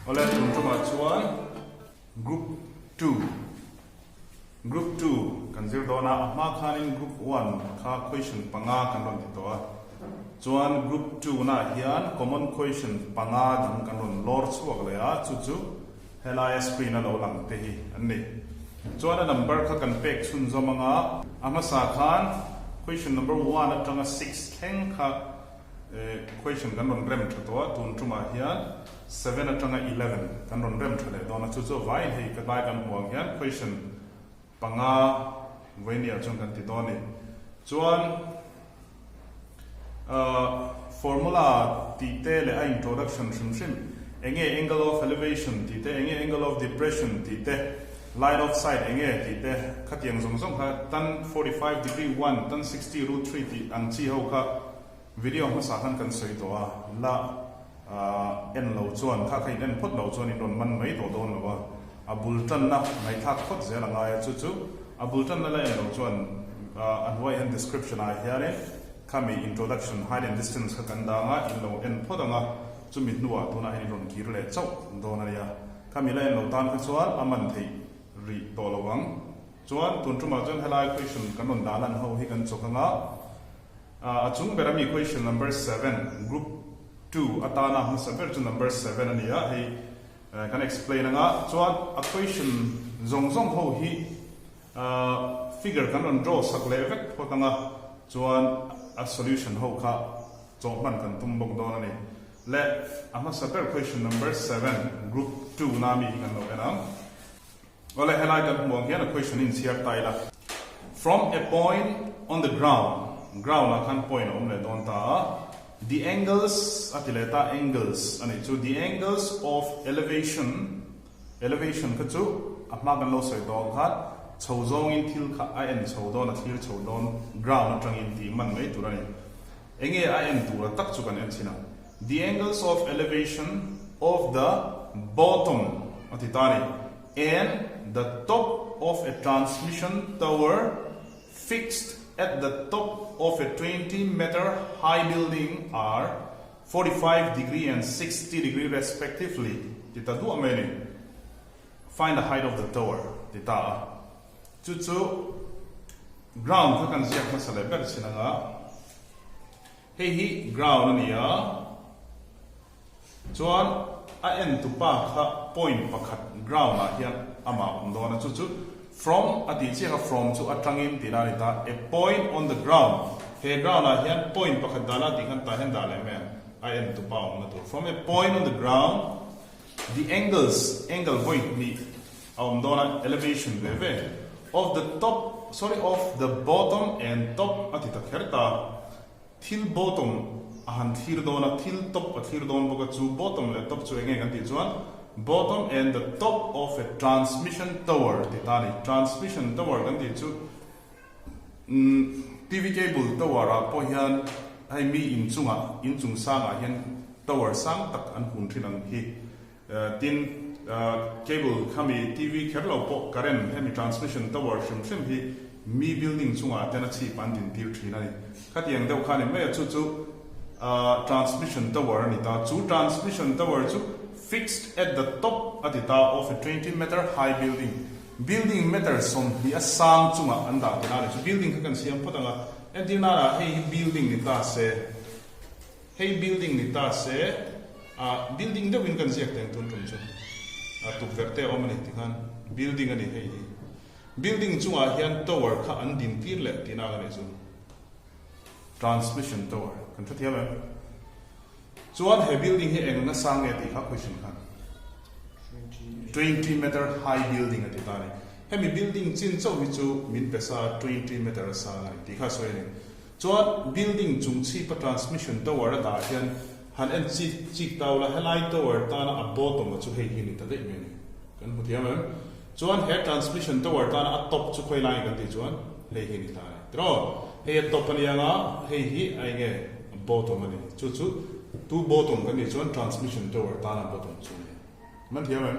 Ole tuma chuan group 2 kan zir dona ma khanin group 1 kha question panga kan ron ti to chuan group 2 na hian common question panga dang kan ron lor chuak le a chu helai screen a lo lang te hi anni chuan a number kha kan pek chun zomanga ama sa khan question number 1 atanga 6 kheng kha question kan ron rem thotwa tun tuma hian 7 atanga 11 kan ron rem thale dona chu vai hei ka bai kan huang hian question panga venia chung kan ti doni chuan formula ti te le a introduction shim enge angle of elevation ti te enge angle of depression ti te line of sight enge ti te khatiang zong kha tan 45 degree 1 tan 60 root 3 ti ang chi ho kha video ma sa kan soi to la en lo chuan kha khai en phot lo chuan in ron man mai to don lo abultan na mai thak phot zela nga ya chu abultan na la en lo chuan anwai and description a here kami introduction height and distance kha kan da nga in lo en phot nga chumi nuwa tuna hin ron kir le chau don na ya kami la en lo tan kha chuan aman thei ri to lowang chuan tun tuma chuan helai question kan ron dalan ho hi kan chokanga achung berami question number 7 group 2 atana ha saber to number 7 ania hei can explain nga chuan a question zong ho hi figure kan ron draw sak le vek photanga chuan a solution ho kha chokman kan tumbok don ani le ama saber question number 7 group 2 nami kan lo ena wala helai kan mo hian a question in siar taila from a point on the ground kan point le don ta the angles atileta angles ani chu the angles of elevation ka chu apna kan lo soi do kha chhozong in thil kha a en chhodon a thil chhodon ground atang in ti man mai turani enge a en tur tak chu kan en china the angles of elevation of the bottom atitani and the top of a transmission tower fixed at the top of a 20-meter high building are 45 degree and 60 degree respectively. Tita do ameni. Find the height of the tower. Tita. Chuchu ground ka kan siya ka sa level sinanga. Hey ground niya. Chuan a en tu pa kha point pakhat ground na hian ama undona chuchu from atichia from to atangin tinarita a point on the ground he ground hian point pakhat dala dikhan ta hen dale me I am to pound na to from a point on the ground the angle point ni dona elevation leve of the bottom and top atita kherta thil bottom ahan thir dona thil top athir don boga chu bottom le top chu enge kan ti chuan bottom and the top of a transmission tower titani transmission tower kan ti chu TV cable tower a po hian ai mi in chung sanga hian tower sang tak an hun thinang hi tin cable khami TV kherlo po current hemi transmission tower shim hi mi building chunga tena chi pan din tir thina ni khatiang deu khani me chu transmission tower ni ta chu transmission tower chu fixed at the top atita of a 20-meter high building meter som hi a sang chunga anda tinare chu building ka kan siam potanga entinara hey building ni ta se building de win kan siak teng tun chu tu verte omani tikhan building ani hey building chunga hian tower kha an din tir le tinara ne chu transmission tower kan thatia ba chuan he building he eng na sang ne ti kha question khan 20-meter high building ati tani hemi building chin chau hi chu min pesa 20-meter sa lai ti kha soi ne chuan building chung chi pa transmission tower da hian han en chi tawla helai tower ta na a bottom chu hei hi ni ta dei me kan mutia ma chuan he transmission tower ta na a top chu khoi lai kan ti chuan hei hi ni ta tro he top ani anga hei hi ai nge bottom ani chu tu bottom kan ni chuan transmission tower ta na bottom chu man thia ma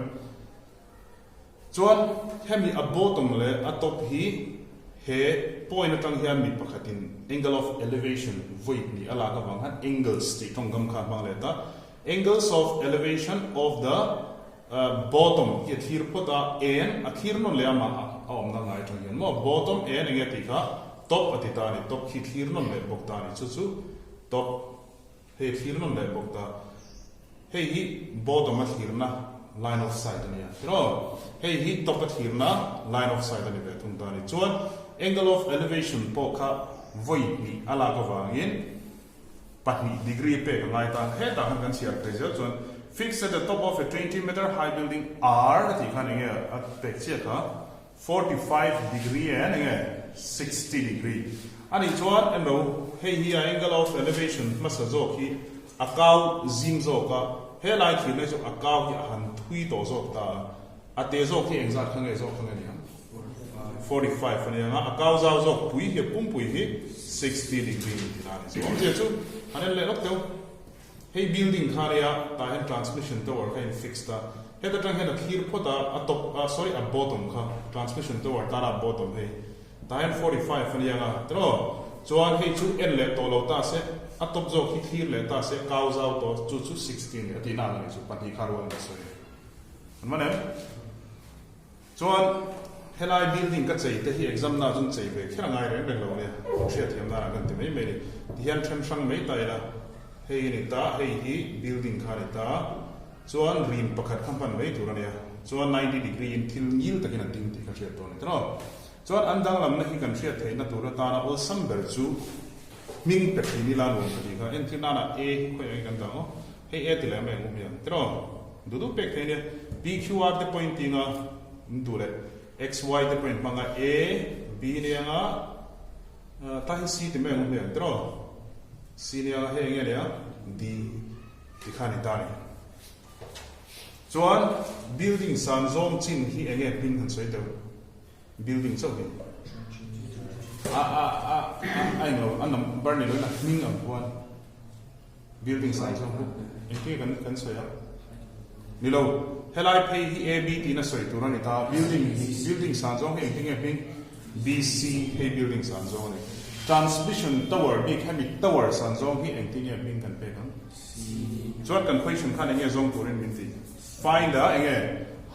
chuan hemi a bottom le a top hi he point atang hian mi pakhatin angle of elevation void ni ala ka bang han angles ti thong gam kha bang le ta angles of elevation of the bottom hi thir pota n a thir non le ama om na ngai thang mo bottom n nge ti kha top atita ni top hi thir non le bok ta ni chu top he thir non le bok ta he hi bottom a thir na line of sight ni ya tro he hi top a thir na line of sight ni ve thum ta ni chuan angle of elevation po kha voi ni ala ko wangin patni degree pe ka ngai ta he ta han kan sia pressure chuan fixed at the top of a 20-meter high building R at the 45 degree and 60 degree. And it's one and no, hey, here angle of elevation, Masazoki, a cow zimzoka, hey, like you measure a cow and tweet or zota, at the zoki exactly as 45 and a cow's out of Pui, Pumpui, 60 degree. And then let up though. Hey, building area, tahan transmission tower kain fixed ta. Hey, the trunk had a clear put a top, a bottom transmission tower, tara bottom. Hey, tahan 45 and yanga. Draw. So on hey, two end let all of us, a top zo hit here let us, cows out of 2 to 16 at the name, but he can't run the story. And one so on, Hela building got say that he exam now don't say, can I remember? Shit, him that I got to me made it. The entrance from me, hey nita hey hi building kharita chuan rim pakhat khampan mai turania chuan 90 degree in thil ngil takin an ting ti ka hriat ton tro chuan andang lam na hi kan hriat theina tura ta na all samber chu ming pe ni la lom ka ka en thina na a khoi ai kan ta ho hey a ti la me ngum ya tro du du pek theine pqr the pointing a ndule xy the point manga a b ne anga ta hi c ti me ngum ya tro senior hey ngene di dikhani tani chuan building san zom chin hi enge pin han soi te building so hi I know anam barni lo na ning am buan building san zom en ke kan soi ya ni lo helai pay hi a b ti na soi tu ran ta building san zom he pin bc he building san zom ni transmission tower big heavy tower san zong hi engting ya min kan pe kan chuan kan question khan enge zong turin min ti find the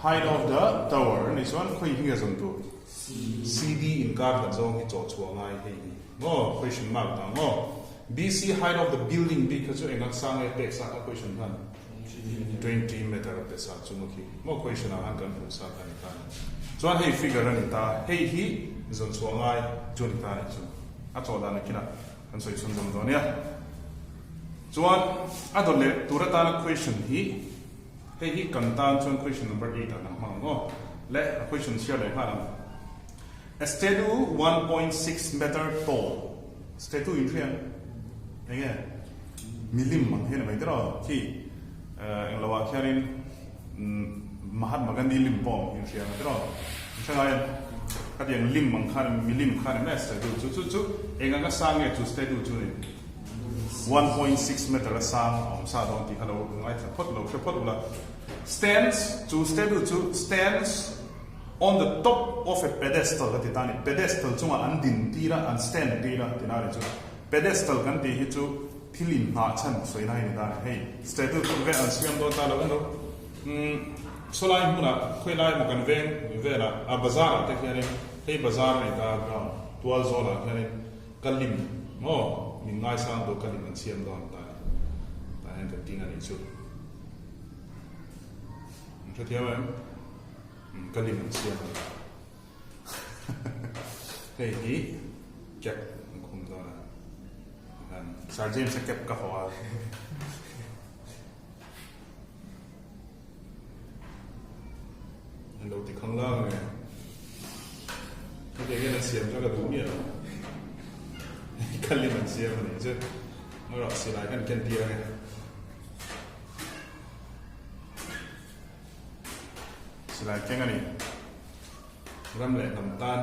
height of the tower ni chuan khoi hi zong tu cd in kar kan zong hi cho chuangai hei ni ngo question mark ta ngo bc height of the building big ka chu engak sang e tek sa ka question khan 20 meter of the sa chu mo ki mo question an kan fu sa kan ta chuan hei figure ani ta hei hi zong chuangai chu ni ta ni chu a choda na kina kan soi sun dom don ya chuan adole turata na question hi he hi kan tan chuan question number 8 an mang ngo le question share le ha a statue 1.6 meter tall statue in here again milim mang he na mai dro ki en lawa kharin Mahatma Gandhi limpom in here na dro changai kad yang lim mang khan milim khan na statue chu enga sang e chu statue chu ni 1.6 meter sang sa don ti hello ngai phot la stands to statue to stands on the top of a pedestal that itani pedestal chunga an din tira an stand tira tinari chu pedestal kan ti hi chu thilin na chan soina ni da hey statue to ve an siam do ta lo no solai muna khoi lai mo kan veng ve la a bazar te khiane hey bazar ni da tual zola khiane kalim mo min ngai sang do kalim an siam do ta hen ka tinga ni chu cho thiam em kalim an siam hey hi kep khum do na an sarjem se kep ka hawa lo ti khang la nge cái này xiêm cho cái đúng nhiều cần liên mình xiêm này chứ nó rõ xì lại cần tiền này xì lại cái này ram lệ nằm tan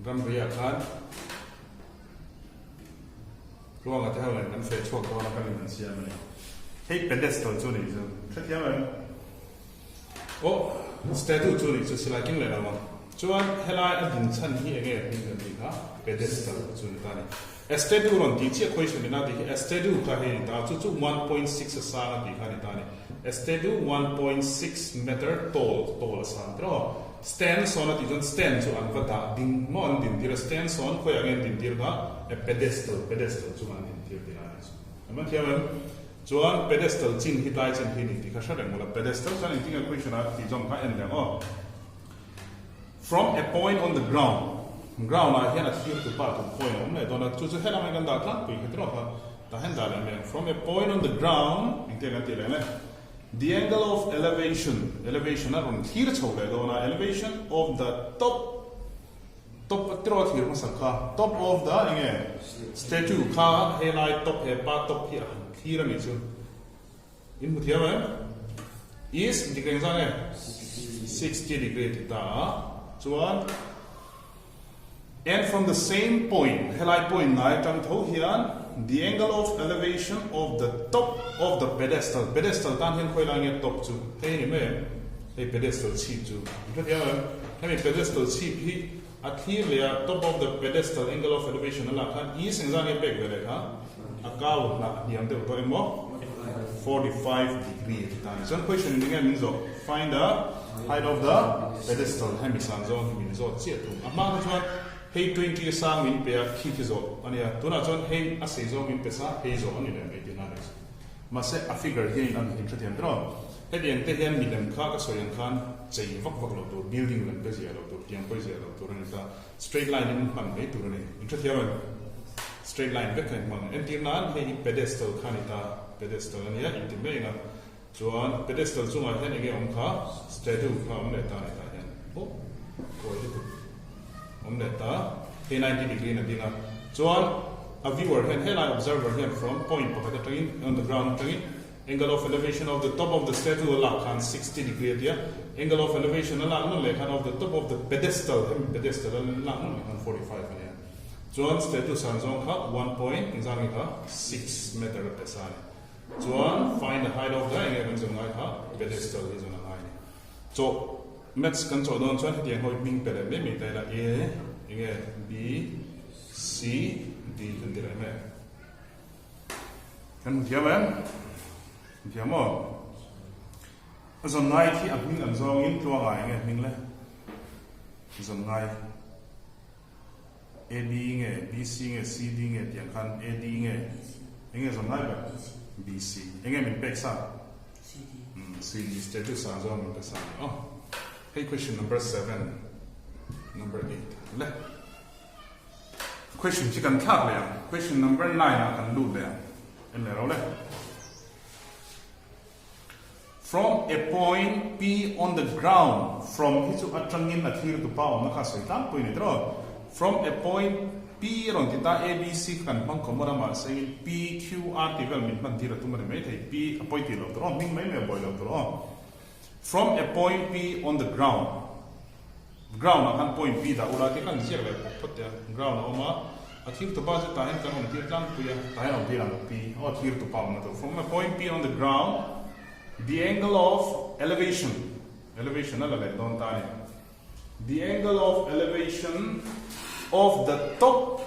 ram bia khát luôn là theo này mình phải chuộc cho nó cần liên mình xiêm này hey pedestal chỗ này chứ chắc chắn rồi ô statue chu ni chu sila king le la ma chuan helai a din chan hi enge ni ga pedestal chu ni ta ni estedu ron ti chi equation ina di estedu ka he ta chu 1.6 sa na di khani ta ni estedu 1.6 meter tall san tro stand son at ijon stand chu an vata ding mon din dir stand son ko again din dir ga a pedestal chu man din dir di ani ama thiaman chuan pedestal chin hitai chen hi ni ti kha shareng mola pedestal san in tinga question a ti jong ka en le o from a point on the ground a hian a thir tu pa tu point on le dona chu hela mai kan da tlang pui khitro ka ta hen da le from a point on the ground in te kan ti le the angle of elevation aron thir chho le dona elevation of the top thir ma sakha top of the statue kha helai top he pa top hi thir ni chu in mu thiam is degree zang 60 degree ta chuan and from the same point helai point nai tang tho hian the angle of elevation of the top of the pedestal tan hian khoi lang top chu he ni me he pedestal chi chu ro dia he pedestal chi hi a thir le top of the pedestal angle of elevation ala khan is engzang e pek vele kha akaw na niam de to emo 45 degree tan so question ni ngai mizo find the height of the pedestal hemisan zone mizo chi tu ama chuan hey 20 sang min pe khi zo ania tuna chon hey a se zo min pe sa hey zo ani le me dina res ma se a figure here in an intratiam dro he dian te hian milem kha ka soyan khan chei vak lo to building len pe zia lo to tiang pe zia lo to ran ta straight line in pan me tu ne intratiam straight line ve kan man en tir nan he pedestal khanita pedestal ania intime na chuan pedestal chunga hian ege om kha statue kha om le ta ne ta hian o ko ta 90 degree na dina chuan a viewer and an observer here from point on the ground angle of elevation of the top of the statue ala khan 60 degree dia angle of elevation ala no le khan of the top of the pedestal ala no le khan 45 ania chuan statue san zong kha 1.6 meter per second chuan find the height of the angle zong ai kha pedestal is on a line so maths kan cho don chuan hetiang hoi ming pe le mi ta la a b c d kan dir me kan thiam thiamo azon ngai thi a ming an zong in tlwa ngai ming le zon ngai a b b c c d tiang khan a d zon ngai ba b c min pek sa c d status sa zong min pe sa hey question number 7 number 8 le question chi kan thak le question number 9 a kan lu le en le ro le from a point p on the ground from hichu atangin na thir tu pa on kha soi tam point ni tro from a point p ron ti ta a b c kan bang ko mora ma sai p q r ti vel min man thir tu ma me thei p a point ti lo tro ming mai me boy lo tro from a point p on the ground akan point p da ura ti kan siak le pot ya ground oma a thir to ba je ta hen kan on tir tlang pu ya ta hen on tir ang p o thir to pa ma to from a point p on the ground the angle of elevation ala le don ta ni the angle of elevation of the top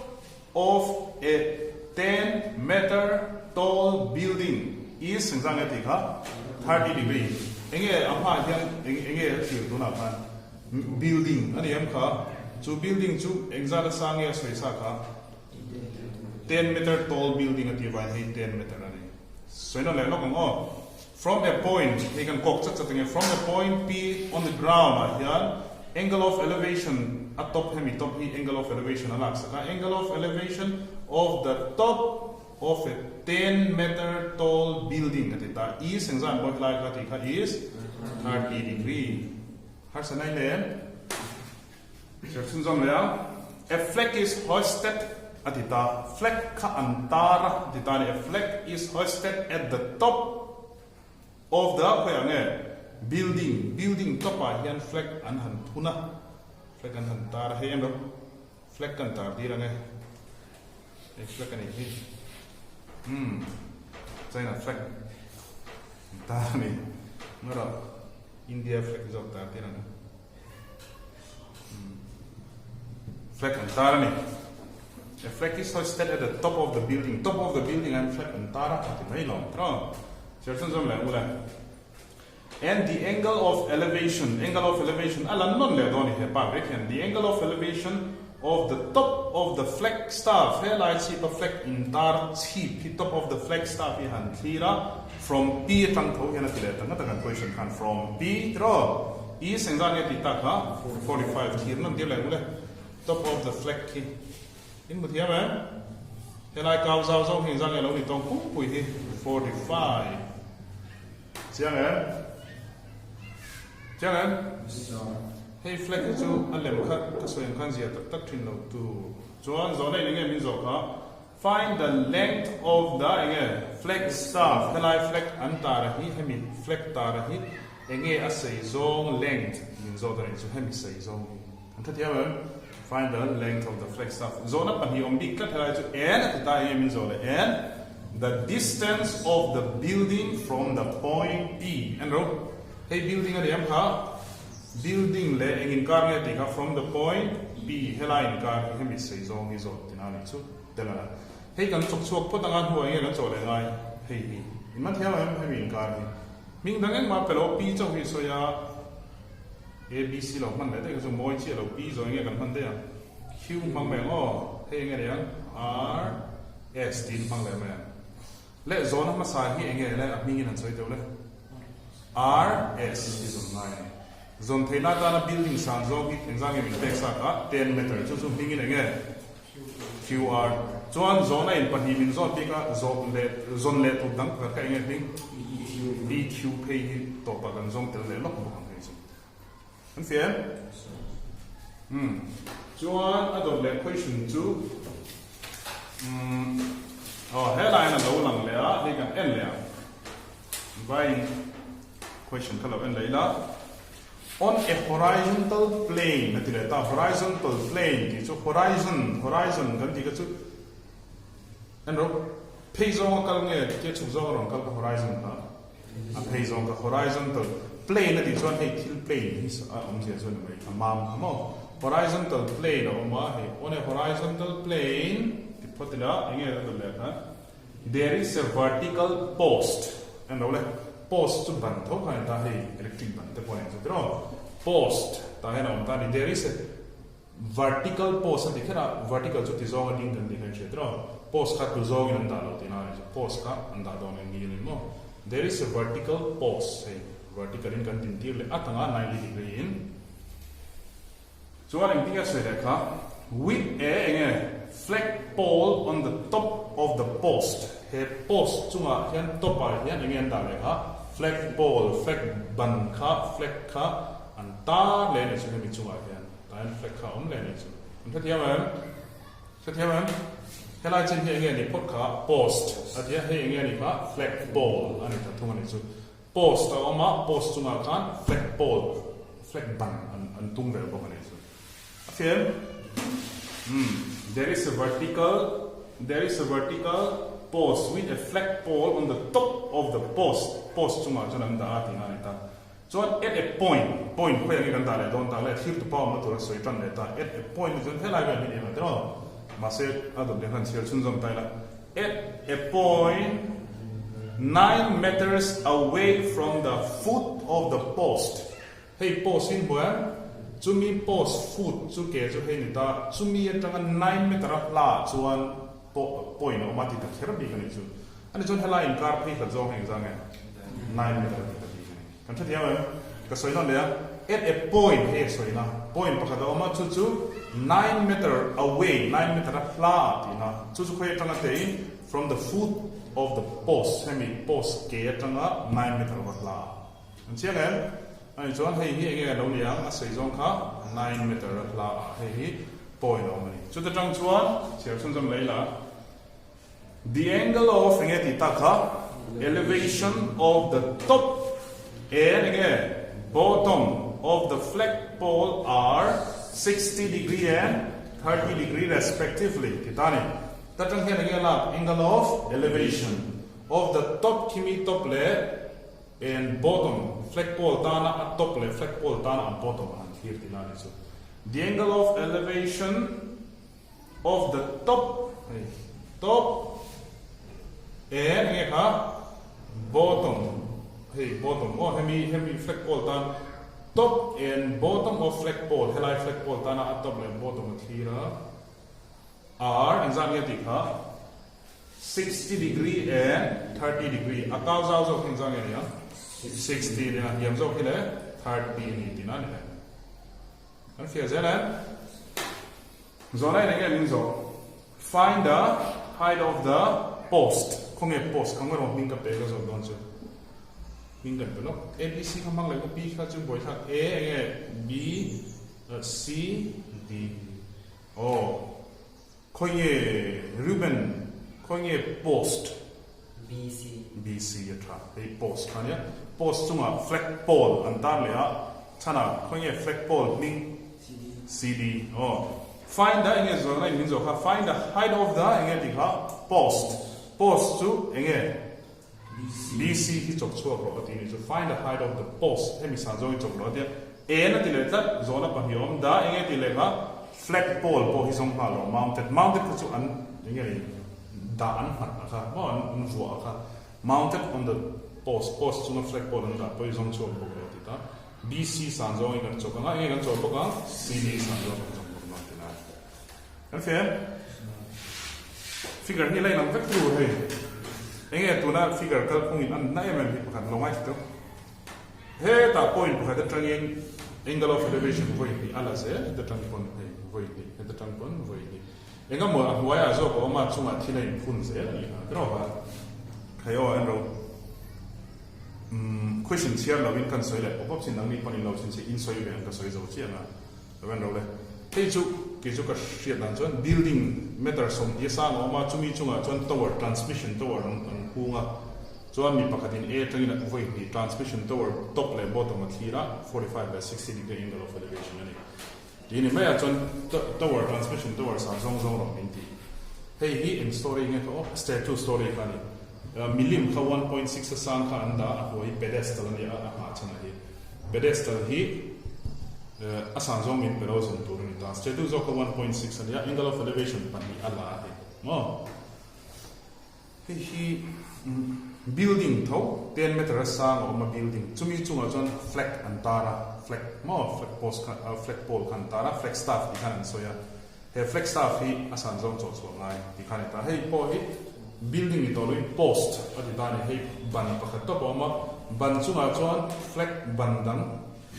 of a 10 meter tall building is sangzang ati kha 30 degree enge amha hian enge thir tu na khan building ani am kha chu building chu exala sange soi sa kha 10 meter tall building ati vai 10 meter ani soina le lo kong from a point he can kok chat chating from a point p on the ground hian angle of elevation atop hemi top hi angle of elevation ala sa angle of elevation of the top of a 10 meter tall building ati ta is exam boy like ati kha is 30 degree har sanai le section zong le a flag is hoisted ati ta flag kha antara ati ta a flag is hoisted at the top of the building top a hian flag an han thuna flag an han tar he em flag kan tar dir ane e flag ani hi China flag ta ni mara India flag jok tar dir ane flag an tar ni A flag is hoisted at the top of the building. Top of the building and flag antara ati mai long. Tro. Church zum la ula. And the angle of elevation, alam non le doni he pa reckon the angle of elevation of the top of the flagstaff. Here I see the flag in tar cheap. The top of the flagstaff he han clear from P tang tho yana tile tang ta question kan from P draw. E sengzanya ti ta ka 45 here non dia le top of the flag ki. In but here man. Here I kaw zao zong hin zang lo ni tong ku pui hi 45. Chiang hey flag chu alem khat ka soyam khan zia tak thin lo tu chuan zone nei nge min zo kha find the length of the flag staff helai flag antara hi hemi flag tara hi enge a sei zong length min zo da chu hemi sei zong an thatia find the length of the flag staff zona pa hi om bi klat helai chu n ta hi min zo le n the distance of the building from the point B and ro hey building at yam kha building le engin kar nge tika from the point B helai in kar hemi sei zong hi zo tinani chu delala hey kan chok chok po tanga huwa nge kan chole ngai hey hi iman thia hemi in kar hi ming dang ma pelo P cho hi so ya A B C lo man le te so moi chi lo P zo nge kan man de ya Q mang me o hey nge ya R S tin mang le me le zona ma sa hi nge le ming in choi de le R S is on line. Zone thena ta na building san zo gi thengzang mi tek sa ka 10 meter chu ming in nge QR chuan zone in pani min zo ti ka zone le tu dang ka nge thing BQ pay hi to pa gan zong tel le lok bang nge chu an fian chuan adon le question chu headline lo lang le a ni kan en le by question kala en leila on a horizontal plane natile ta horizontal plane ti chu horizon kan ti ka chu ro peizong kal nge ke chu zo ron kal ka horizon ha a peizong ka horizontal plane ti chuan hei thil plane hi om je chuan mai amam mo horizontal plane o ma he on a horizontal plane ti photila enge ro le ha there is a vertical post and ro le post to ban tho kan ta hei electric ban te point so dro post ta he na ta ni there is a vertical post ati khara vertical chu ti zo ga ding kan di kan che dro post ka tu zo in da lo ti na so post ka anda do ne ni mo there is a vertical post hey vertical in kan tin tir le atanga 90 degree in so an tinga se ka with a flag pole on the top of the post he post chunga hian top a hian engen da le ha flag pole flag ban kha flag kha an ta le ne chu mi chunga hian ta flag kha om le ne chu an thatia man helai chen he engen ni pot kha post atia he engen ni kha flag pole ani ta thunga ni chu post a oma post chunga khan flag pole flag ban an tung le bo ne chu afian there is a vertical post with a flag pole on the top of the post chunga chuan da ati na ta so at a point ko yang kan da le don ta le thil tu pa ma to soi tan le ta at a point chun helai ba ni ma dro ma se adom le han cher chun zom ta la at a point 9 meters away from the foot of the post hey post in boy chumi post foot chu ke chu he ni ta chumi atanga 9 meter la chuan point o mati ta khera bi kan chu ani chon helai in car phi ka zo heng zang 9 meter ta bi kan tha thiam ka soina le at a point he soina point pa ka da ma chu 9 meter away 9 meter la ti na chu khoi tanga te from the foot of the post hemi post ke atanga 9 meter la an chiang ani chuan hei hi nge lo liang a sei zong kha 9 meter la hei hi point o mani chu ta tang chuan cher chun jam leila the angle of nge ti ta kha elevation of the top and nge bottom of the flagpole are 60 degree and 30 degree respectively kitani ta tang he nge la angle of elevation of the top kimi top le and bottom flagpole tana at top le flagpole tana at bottom and here the line is the angle of elevation of the top and nghe khá bottom bottom hemi flagpole tan top and bottom of flagpole helai flagpole tan at top and bottom thira are exam ye dikha 60 degree and 30 degree akaw zao zo exam ye ya 60 ne yam zo khile 30 ni tina ne an fia zelan zona ne ge min zo find the height of the post không nghe post không có một mình cặp đấy là rồi còn chưa mình cần phải nó ABC không mang lại copy khác chung bồi khác A nghe B C D coi nghe ribbon coi nghe post BC ya tra cái post kan ya post chung à flagpole anh ta lấy à chana coi nghe flagpole mình CD find the nghe rồi này mình rồi ha find the height of the nghe thì ha post to enge BC hi chok chuak ro ati ni to find the height of the post hemi sa zo chok ro dia e na ti le tat zona pa hiom da enge ti le ga flagpole po hi song ha lo mounted ko chu an enge da an hat kha mo an vu kha mounted on the post to the flagpole an da po hi song chok ro ti ta BC sa zo enge chok nga enge chok ko ka CD sa zo chok ro ma ti na kan fe figure ni lai nam vek tu hai enge tu na figure kal khung in an na em hi pakhat longai to he ta point pakhat ta trangin angle of elevation voi ni ala se ta trang pon hai voi ni ta trang pon voi ni enga mo ahwa ya zo ko ma chunga thilai phun se ni ro ba khayo an ro question here lo win kan soi le pop sin nang ni pani lo sin se in soi ve an ka soi zo chi na wen ro le hey chu ke chu ka shit dan chon building meter som ye sa no ma chumi chunga chon tower transmission tower an hunga chuan mi pakhatin a tangin a voi ni transmission tower top le bottom a thira 45 by 60 degree angle of elevation ani dini mai a chon tower transmission tower sa zong ro min ti hey hi in story nge ko statue story kani milim kha 1.6 sang kha anda a hoi pedestal ni a ha chana hi pedestal hi asan zong min pero zong tur ni ta statue zo ko 1.6 ania angle of elevation pani ala he no hi building tho 10 meter sang o ma building chumi chunga chon flag antara flag pole kan tara flag staff di kan soya he flag staff hi asan zong cho so ngai di kan ta hey po hi building ni to loi post adi dani he ban pakhat to po ma ban chunga chon flag bandang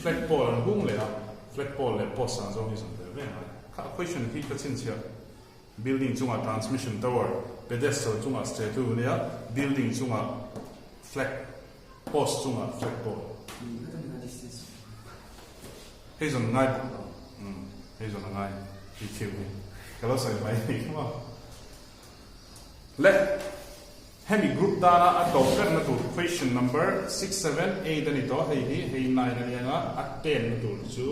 flag pole an hung le flagpole le post san zong hi zong te ve ka question hi ka chin chia building chunga transmission tower pedestal chunga statue le building chunga flag post chunga flagpole he zong ngai hi thiu ni ka lo sai mai ni ma le hemi group dana a to kan na tu question number 6 7 8 ani to hei 9 ani nga a 10 na tu chu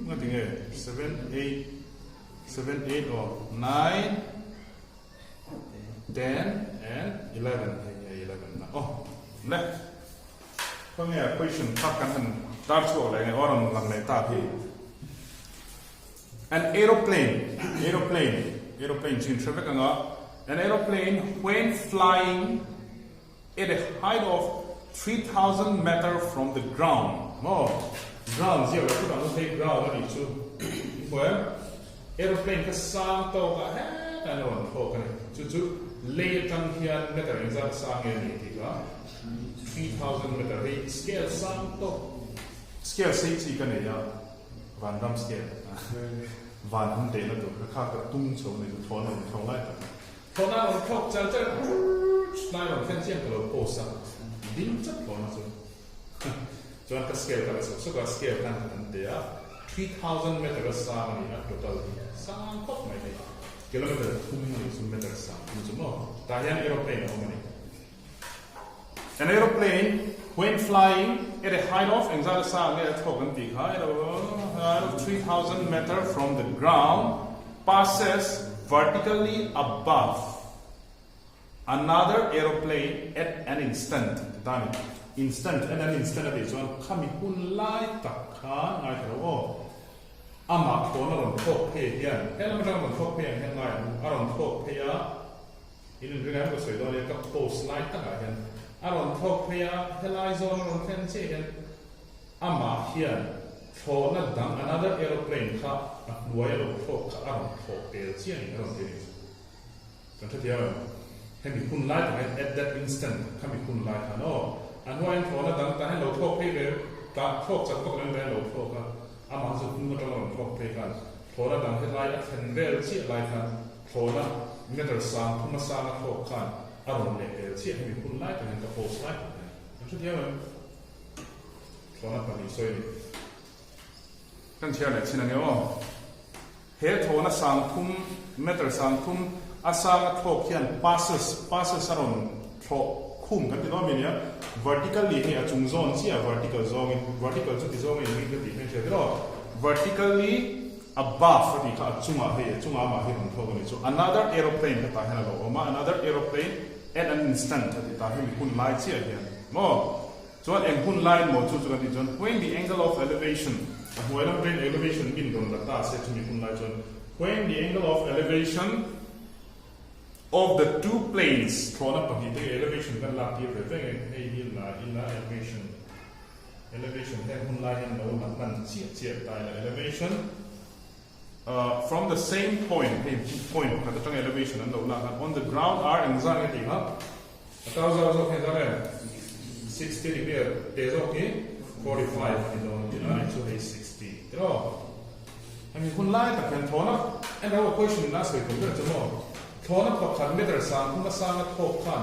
ngating e 7 8 or 9 10 and 11 11 na le ko nge question tak kan tar chu le nge oram lang le ta hi an aeroplane chin traffic nga an aeroplane when flying at a height of 3,000 meters from the ground. Ground zero put on the ground ani chu. Well, aeroplane ka sang to ka he kan on ho kan chu lay tang hian meter in za sang ni ti ka 3,000 meter he scale sang to scale sei chi kan ya van dam scale van hum de na to ka tung chho ni to thon thong lai ta thona on thok chal nai on khen chiang ko po sa din chat ko na so chuan ka scale ka so ka scale kan de ya 3,000 meters sa ni na total sang kop mai de kilometer ni so meter sa ni so mo ta hian aeroplane ho mani an aeroplane when flying at a height of example sa le thok an ti kha at 3,000 meters from the ground passes vertically above another aeroplane at an instant. Instant and an instant is one coming hun lai takha ngai ro ama to na ron thok phe hian hela ma ron thok phe hian ngai aron thok phe ya in ring am ko soi do le ka post slide ta hian aron thok phe ya helai zone ron fen che hian ama hian tho na dang another aeroplane kha nuai ro thok kha aron thok pe chian aron te kan tha dia he mi kun lai ta at that instant ka mi kun lai ha no an huai tho na dang ta he lo thok phe ve ta thok cha thok len ve lo thok ka ama zu kun ma ron thok phe kan tho na dang he lai a fen vel chi lai kan tho na meter sang thuma sa na thok kan aron le pe chi he mi kun lai ta ka post lai kan tha dia tho na pa ni soi ni kan chia le chin aneo he tho na sang thum meter sang thum asang thok hian passes aron thok khum kan ti no mi nia vertically he achung zone chi a vertical zone vertical chu ti zone ni ka ti me che ro vertically above the achunga he achunga ma he ron thok ni chu another aeroplane ta hena lo ma another aeroplane at an instant ta he mi kun lai chi a hian mo chuan eng hun line mo chu chu kan ti chon when the angle of elevation when the elevation bin don la ta se chu mi kun lai chon when the angle of elevation of the two planes thrown up on the elevation kan la ti re ve he in la elevation he hun lai hen lo na man chi chi ta la elevation from the same point point ka ta elevation and la on the ground are anxiety ha ta zo he da 60 degree days okay 45 in the so 60 pero I mean kun lai ta kan thona and our question na se ko ta mo thona ko khan meter sang kuma sang thok khan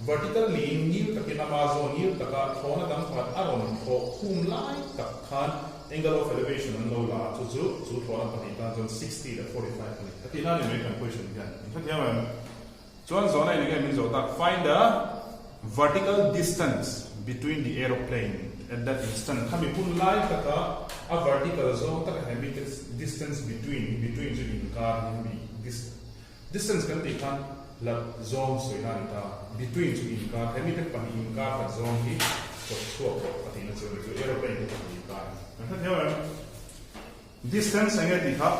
vertical line nil ta kin amazon nil ta ka thona dam khat aron ko khum lai ta khan angle of elevation and low la chu thona pa ni ta 60 to 45 ni ta tina ni me kan question gan ta ya man chuan zona ni ga min zo ta find the vertical distance between the aeroplane at that instant kami pun lai taka a vertical zone taka hemi distance between the car hemi this distance kan ti kan la zone so ina ta between the car hemi te pan in car ka zone hi so pati na so aeroplane te pan in car kan ta distance anga ti ha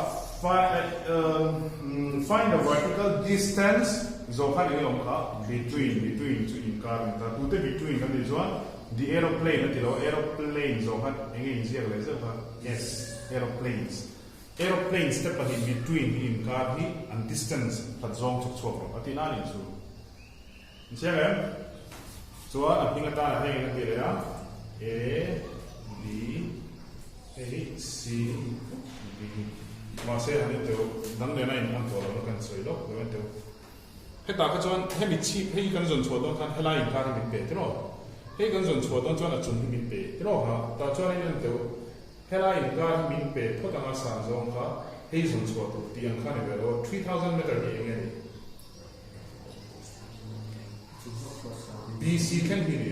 find the vertical distance zo khan ni om ka between to in car ta tu te between kan di zo the aeroplane ti lo aeroplane zo khan enge insiak le zo ha yes aeroplanes te pa between in car hi and distance pat zong chok chok ati na ni chu insiak em so a pinga ta na heng na ti le ya a b c d ma se han te dang le na in han to lo kan soi lo lo te he ta ka chuan he mi chi he kan zon chho don kan helai in car mi pe tro he kan zon chho don chuan a chun mi pe tro ha ta chuan in te helai in car mi pe tho ta ma sa zong ka he zon chho to ti an khan ve lo 3000 meter ni nge bc kan hi ni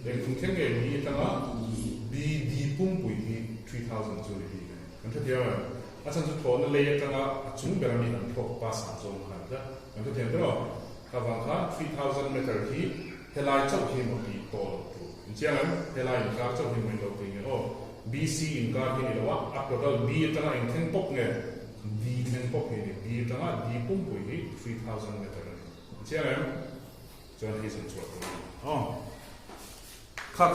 en kun ken ge ni ta ma b d pum pui hi 3000 chu ni kan tha dia asan chu thon le ta nga chung ber mi an thok pa sa zong khan da kan tha dia ro ka wang kha 3000 meter hi helai chok hi mo ti to tu chiang helai in car chok hi mo lo ti nge o bc in car hi ni lo wa a total b ta nga in theng pok nge d theng pok hi ni b ta nga d pum pui hi 3000 meter chiang chuan hi san chu oh kha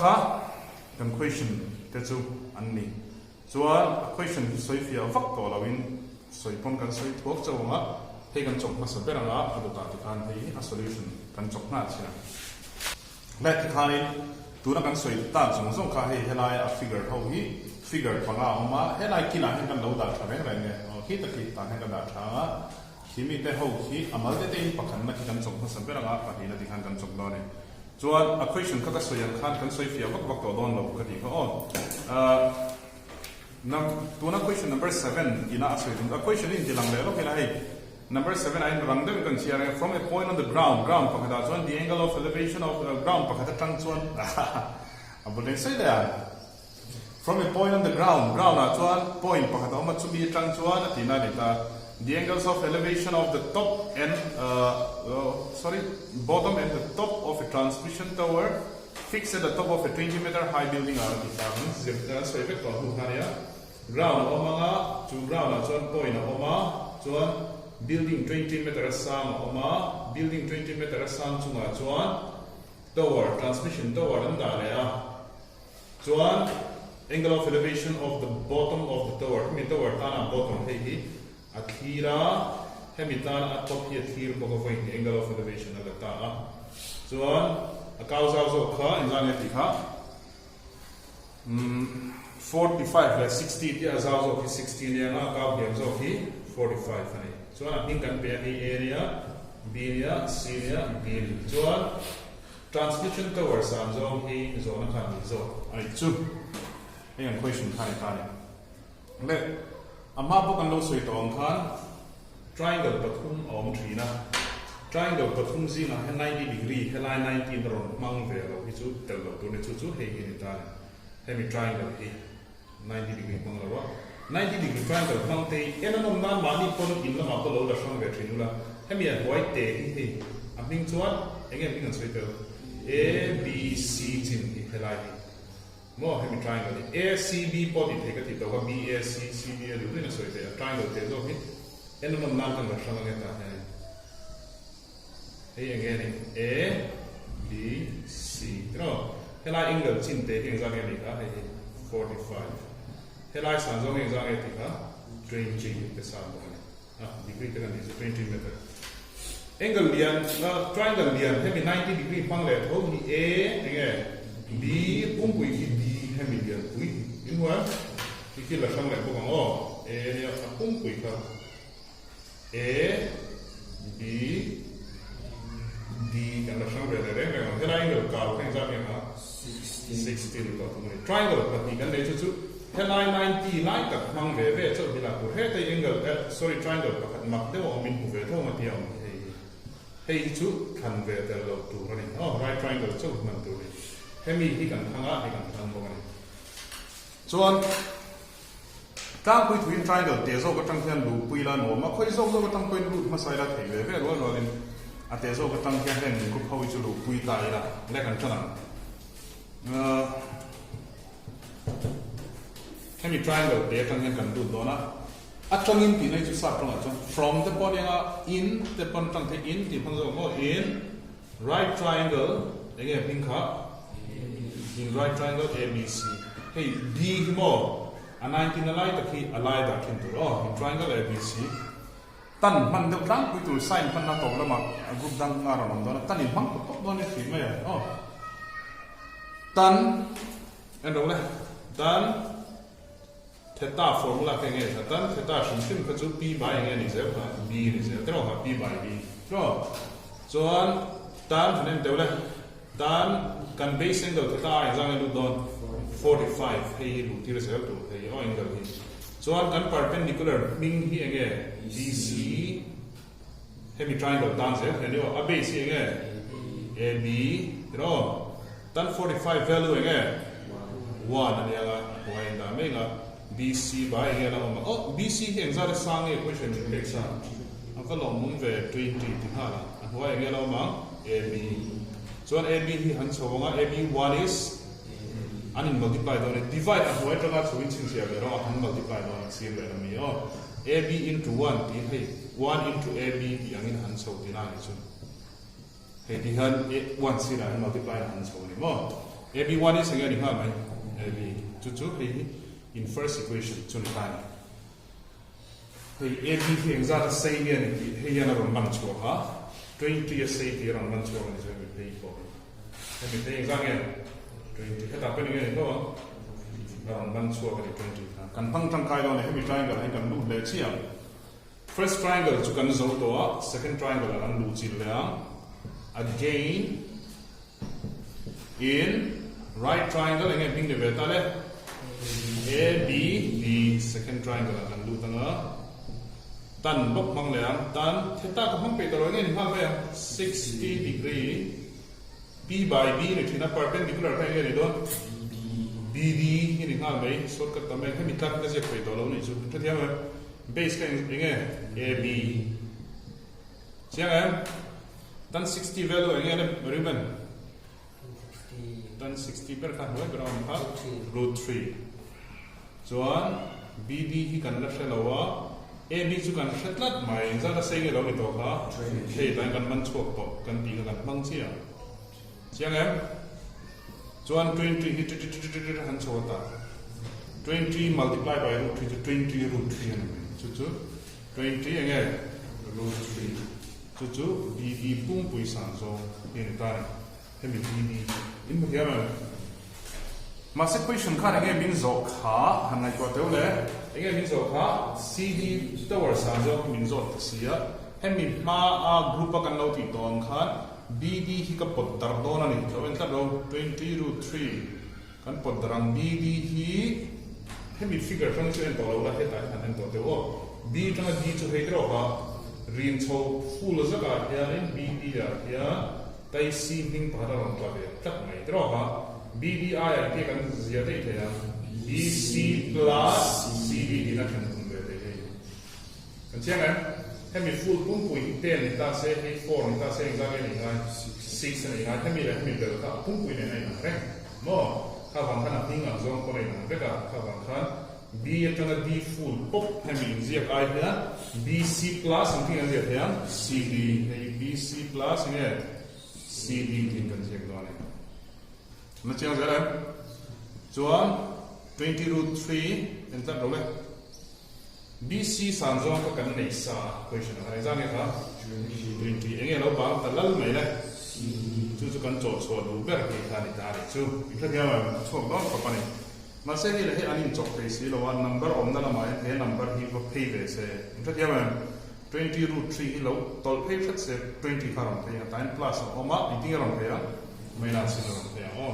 kan question te chu an ni chuan question soi fia vak to lawin soi pon kan soi thok chawanga he kan chok ma sa beranga adu ta ti kan hei a solution kan chok na china la ti khani tu na kan soi ta chung zong kha hei helai a figure ho hi figure panga oma helai kila hen kan lo da tha reng reng ne hi ta ki ta hen kan da tha kimi te ho hi amal te in pakhan na ki kan chok ma sa beranga pa hi na ti kan chok do ne chuan a question kha ka soi an khan kan soi fia vak to don lo ka ti ko tuna question number 7 ina asoi a question in dilang le lo kila hai number 7 I rang dem kan siare from a point on the ground pakada chuan the angle of elevation of the ground pakada tang chuan abuleng sai da from a point on the ground a chuan point pakada ma chu bi tang chuan atina dita the angles of elevation of the top and bottom and the top of a transmission tower fixed at the top of a 20-meter high building are the so effect of ground omanga chu ground la chuan point oma chuan building 20 meter sang oma building 20 meter sang chunga chuan tower transmission tower an da le a chuan angle of elevation of the bottom of the tower mi tower tana bottom hei hi a thira hemi tana a top hi thir boko voi angle of elevation ala ta a chuan a kau zau zo kha injang ti kha 45 la 60 ti a zau zo ki 60 ne nga kau hiam zo ki 45 ani chuan a ping kan pe hi area b area c area b chuan transmission tower sam zo hi zo na khan ni zo ai chu ang question khai khai le ama bo kan lo soi tong khan triangle pathum om thina triangle pathum ji na 90 degree helai 90 ron mang ve lo hi chu tel lo tu ne chu chu he hi ta hemi triangle hi 90 degree mang lo 90 degree triangle mang te enanom na mani pon in la ma ko lo la sang ve thinu la hemi a white te hi a ming chuan enge ming an soi tel a b c chin hi helai more hemi triangle a c b body take it to b a c c b a do na soi te triangle te zo hi enanom na kan la sang nge ta hey again a b c no helai angle chin te eng za nge ni ka hey 45 helai san zo nge za nge ti ka 20 pe sa bo ne degree te kan is 20 meter angle lian triangle lian hemi 90 degree pang le tho ni a nge b pui ki b hemi lian pui in wa ki la sang le bo ngao a ya pui ka a b D kan la sang re re re triangle ka kan za ke ha 16 ko tu triangle ka ni kan le chu helai 90 lai ka mang ve ve chu bila ku he te angle sorry triangle ka mak de o min ku ve tho ma ti am hei chu kan ve te lo tu ri right triangle chu man tu ri hemi hi kan thanga hi kan thang bo ni chuan tang pui twin triangle te zo ka tang hian lu pui la no ma khoi zo ka tang point lu ma sai la thei ve ve ro ro rin a te zo ka tang hian hen ku khoi chu lu pui ta ila le kan chana hemi triangle te tang hian kan du do na a tang in ti nei chu sa tong a chon from the body nga in the pon tang the in ti phang zo mo in right triangle enge ping kha in right triangle abc hey d mo a 19 alai ta khi alai da kin tu in triangle abc tan man de dang pui tu sign pan na to la ma group dang nga ro do na tan in mang ko do ne thi me tan and ole tan theta formula ke nge tan theta shim ka chu p by nge ni ze ba b ni ze tro ha p by b tro chuan tan hanen te ole tan kan base angle theta exam lu don 45 hey lu ti result to hey angle hi chuan kan perpendicular ming hi enge bc hemi triangle tan ze and yo a base hi enge ab tro tan 45 value enge 1 ani aga point da me nga bc by enge la ma bc hi exam de sang e question ni sa aka lo mun ve 20 ti ha la wa enge la ma ab chuan ab hi han chawanga ab 1 is anin multiply do divide a hoi tanga chuin chin sia le ro han multiply do si le mi ab into 1 ti hei 1 into ab ti angin han chho ti na ni chun hei ti han 1 si la han multiply han chho ni mo ab 1 is again ha mai ab chu hei in first equation chun ta ni hei ab hi exact same ni hei yana ron man chho ha 20 ya say ti ron man chho ni so me pay for hei me exact 20 kita apa ni ko ron ban chua ka 20 kan pang tang kai lo ne hemi triangle hai kan lu le chia first triangle chu kan zo to second triangle kan lu chi le again in right triangle nge ping de beta le a b b second triangle kan lu tanga tan bok mang le tan theta ka hom pe to lo nge ni ha be 60 degree p by b ni thina perpendicular ka nge ni don bd ni ha mai shortcut ta mai ka mi tat ka je pe to lo ni chu thia ma base ka nge ab siang tan 60 value nge le ribbon tan 60 per ka ho ground ka root 3 chuan BD hi kan la shelawa AB chu kan shetlat mai za la sei lo ni to kha he tan kan man chok to kan ti kan mang chia chiang em chuan 20 hi han chota 20 multiply by root 3 to 20 root 3 ani chu 20 enge root 3 chu BD pung pui san zo ni ta hemi BD in bu ya mà equation khác anh em min zo khá hàng ngày qua tới lẽ anh em min zo khá CD tower sang zo min zo xia em min ma a group kan lo ti tong khan BD hi ka pot tar do na ni so en ta do 20 root 3 kan pot darang BD hi em min figure kan so en to lo la he ta han en to te o B tang D chu he tro ha rin cho full za ka ya en BD ya tai si ning pa da ron tla be tak mai tro ha BDI I take an ziyade thaya BC plus CD ina kan kumbe de kan chiang em hemi full pung pui 10 ta se he 4 ta se exam ni ngai 6 ni ngai hemi le hemi bel ka pung pui ne na re mo ka wang kana ting ang zong ko ne na re ka wang khan B atanga D full pop hemi zia kai ya BC plus something an zia thaya CD BC plus ne CD kin kan zia do ne nó chiang ra em chuan 20 root 3 en ta role BC san zo ka kan nei sa question ai za ne kha 20 enge lo ba ta lal mai le chu kan cho do ber ke kha ni ta re chu i thla ya ma cho ba pa pa ni ma se hi le he anin chok pe si lo one number om na la mai he number hi ko pay ve se i thla ya ma 20 root 3 lo tol pay phat se 20 kha ron pe ya tan plus oma i ting ron pe ya minus ron pe ya o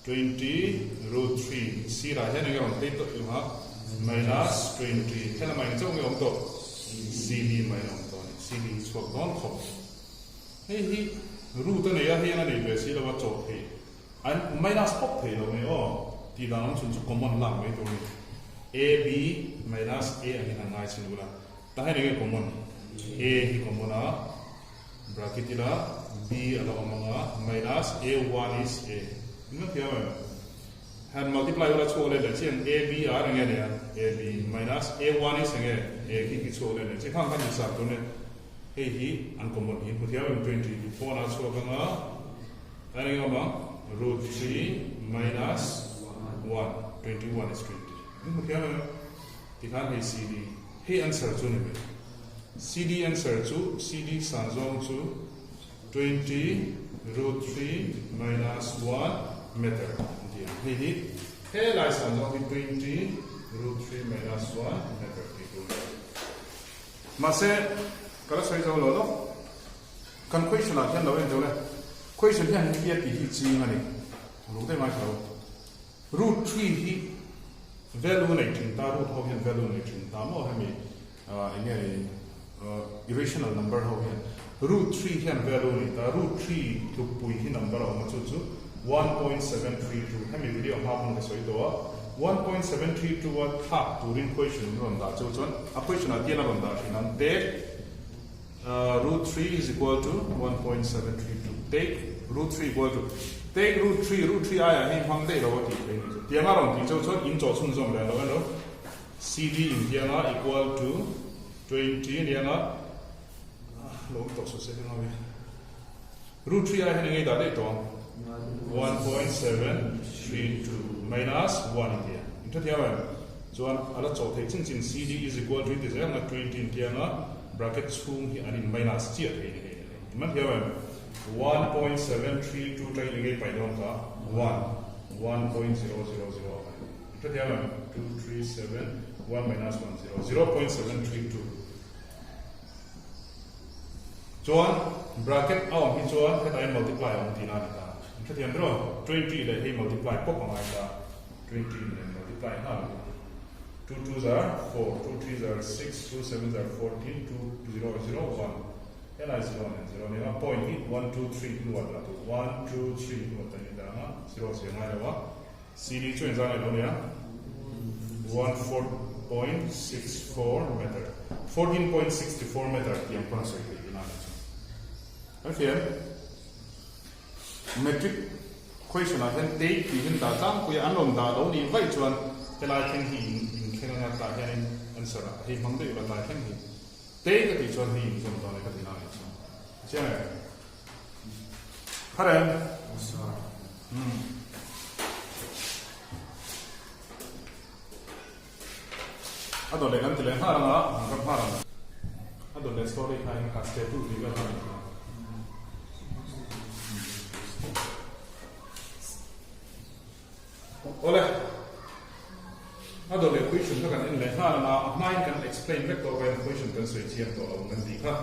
20 root 3 si ra he nge ron pe to ha minus 20 hela mai chong nge om to CD mai ron to CD chok don kho he hi root ne ya he na ne be si la wa chok he an minus pop he lo me o ti da nam chun chu common la mai to ni AB minus A ani na ngai chin ula ta he nge common A hi common a bracket ila B ala manga minus A1 is A nó theo hand multiply ula cho le chen AB r nge ne AB minus A1 is nge A ki cho le che khang kan sa to ne he hi uncommon hi ko theo 24 na cho ka nga ani nga ma root 3 minus 1 21 is 20 ko theo ti khan he CD he answer chu ne CD answer chu CD san zong chu 20 root 3 minus 1 meter. He he lai san zong 20 root 3 minus 1 meter. Ma se kala sai zo lo lo kan question la hian lo en zo le question hian hi ti hi chi ngani lo de ma kho root 3 hi value nei tin ta root ho hian value nei tin ta mo ha mi irrational number ho hian root 3 hian value nei ta root 3 to pui hi number ho ma chu chu 1.732 hemi video ha hong le soi do 1.732 wa tha turin question ron da chu chon a question a tiana ron da hinan te root 3 is equal to 1.732 take root 3 equal to take root 3 aya hi hang de lo ti pe tiana ron ti chu chon in cho chun zong le lo CD in tiana equal to 20 tiana lo to so se no me root 3 aya ni da de to 1.732 minus 1 here. Into the other, so a lot of things CD is equal to this 20 here, bracket 2 here and minus 0. Not here 1.732 trying to by 1.0001. Into the other 237 1 minus 10 0.732. So bracket out in so on I multiply on the nada. Cho tiền rồi 20 là hay multiply pop bằng ai ta 20 là multiply ha 2 2s are 4 2 3s are 6 2 7s are 14 2 0 0 1 and I 0 and 0 ni point hit 1 2 3 2 1 là 1 2 3 1 ta ni da ha 0 0 mai là CD chuyển ra này đâu nhá 14.64 meter 14.64 meter tiệm con sợi thì nào ok metric question là hiện tế thì hiện tại trang của anh làm đã đâu đi vậy chuan cái này thì khen nga ta hian answer hi mang de la ta khen hi te ka ti chon hi zum to ne ka ti na ni che Karen adole kan tile haranga ka haranga adole story kai ka step tu diga ta ole adole question ka kan in le haranga nine kan explain vector by equation kan so chiam to kan di kha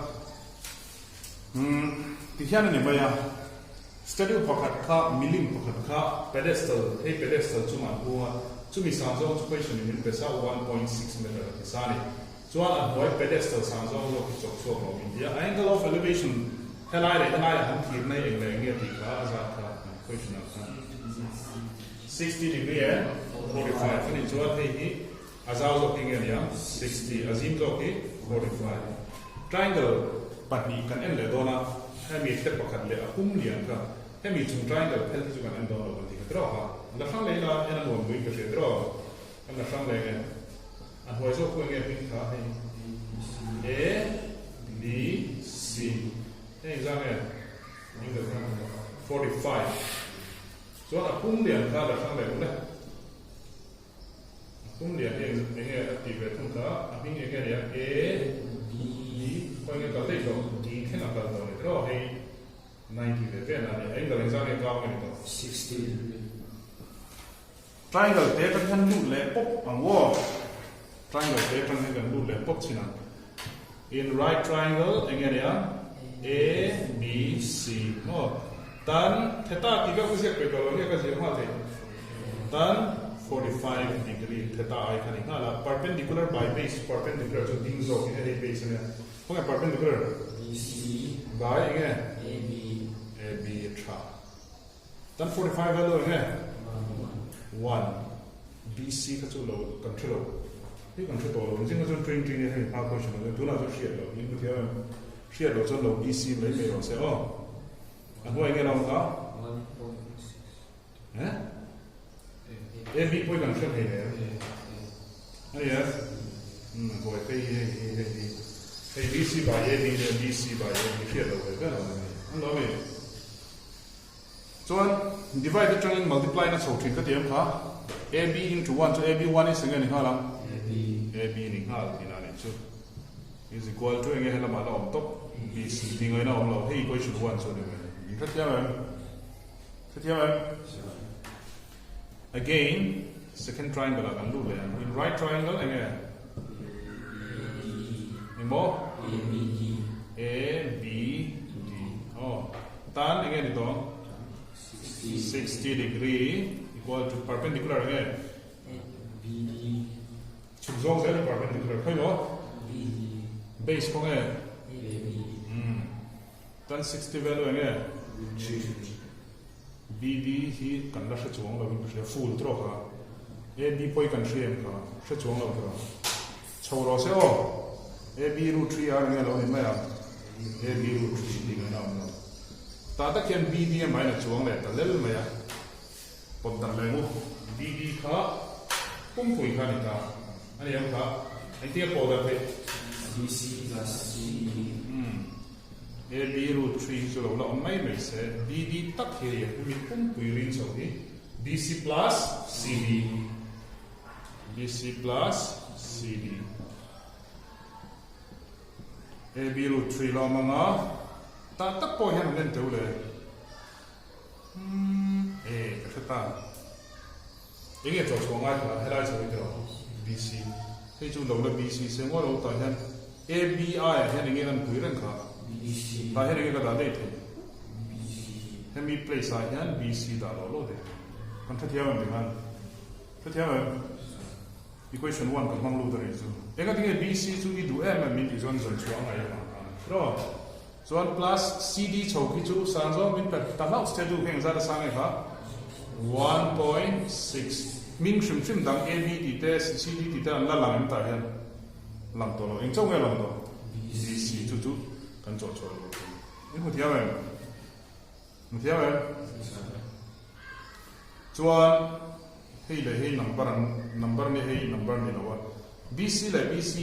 ti hian ni baya stereo pakhat kha milim pakhat kha pedestal chuma huwa chumi sanzo equation in pesa 1.6 meter kisani chuan an hoi pedestal sanzo lo ki chok chok lo india angle of elevation helai han thir nei eng le nge ti kha aza kha equation of 60 degree and 45 ni chuan hi aza lo ki nge ya 60 azim lo ki 45 triangle patni kan en le dona hemi te pakhat le akum lian ka hemi chung triangle phel chu kan en dona lo ti ka draw ha la sang le la en an won bui ka se draw an la sang le nge an hoi zo ko nge pin kha he a b c hey za nge in the 45 so akum lian ka la sang le le akum lian nge active thung ka aping nge ya a Kau ingat kata itu di kena kata itu, oh hey 90 degree na ni, angle yang sangat kau ini tu 60. Triangle dia kan lu lepok angwo, triangle dia kan lu lepok cina. In right triangle enggak ya A B C, oh dan theta tiga kusik kalau ni kasih apa tu, dan 45 degree theta ai kan ini lah perpendicular by base perpendicular tu tinggi ini base ni. Kung ang perpendicular BC by AB tra dan 45 value nga 1 BC ka chu lo control hi control lo jing ka chu train ni hai pa ko shino tu na chu share lo in ku share lo chu lo BC mai mai lo se oh ang ho nga lo ka AB po control hai ne yes ho kai ABC by AB and BC by AB here over there. Hello, me. So, divide the triangle, multiply na so three ka tiam kha. AB into 1 so AB1 is again hala. AB ni hal dinani so is equal to again hala mala on top BC tingai na on lo hey equation 1 so ni. Ka tiam again second triangle akan lu le. In right triangle again Mo A B D. Oh, tan again ito 60 degree equal to perpendicular again. BD. Chungzong sa perpendicular. Kaya mo? BD. Base ko ngayon. Tan 60 value again. BD hi kanla sa chungong lawin ko siya full throw ka. AB po ikan siya ka. Sa chungong lawin ka. Chawro siya oh. AB root 3 are nga lo ni maya AB root 3 di nga na tata kian BD ang may na chuang le talel maya pagdan le mo BD ka pumpuy ka nita ano yan ka ay tiya po dati BC plus CD AB root 3 so lo na may se BD tak hiya may pumpuy rin so ni BC plus CD BC plus CD AB root 3 lo mga tatak po yan ulit ule kasi ta yung ito so nga ito helay so ito BC hey chung lo na BC sa nga lo ta yan ABI yan yung ang kuiran ka BC ta yan yung kadali ito hemi place yan BC da lo de kan tatiyawan dengan tatiyawan equation 1 kan mang lu dari itu. Yang ketiga BC itu itu min di zon chuang ay ro. Zon plus CD choki chu sanzo min per tanau stedu heng zara sangai ha 1.6 min shim dang AB di te CD di te an la lang ta yan. Lam to lo eng chong ya lam to. BC chu kan cho lo. Ini ko tiawe. Tiawe. Chuan hey le hey number ni hey number ni lawa BC le BC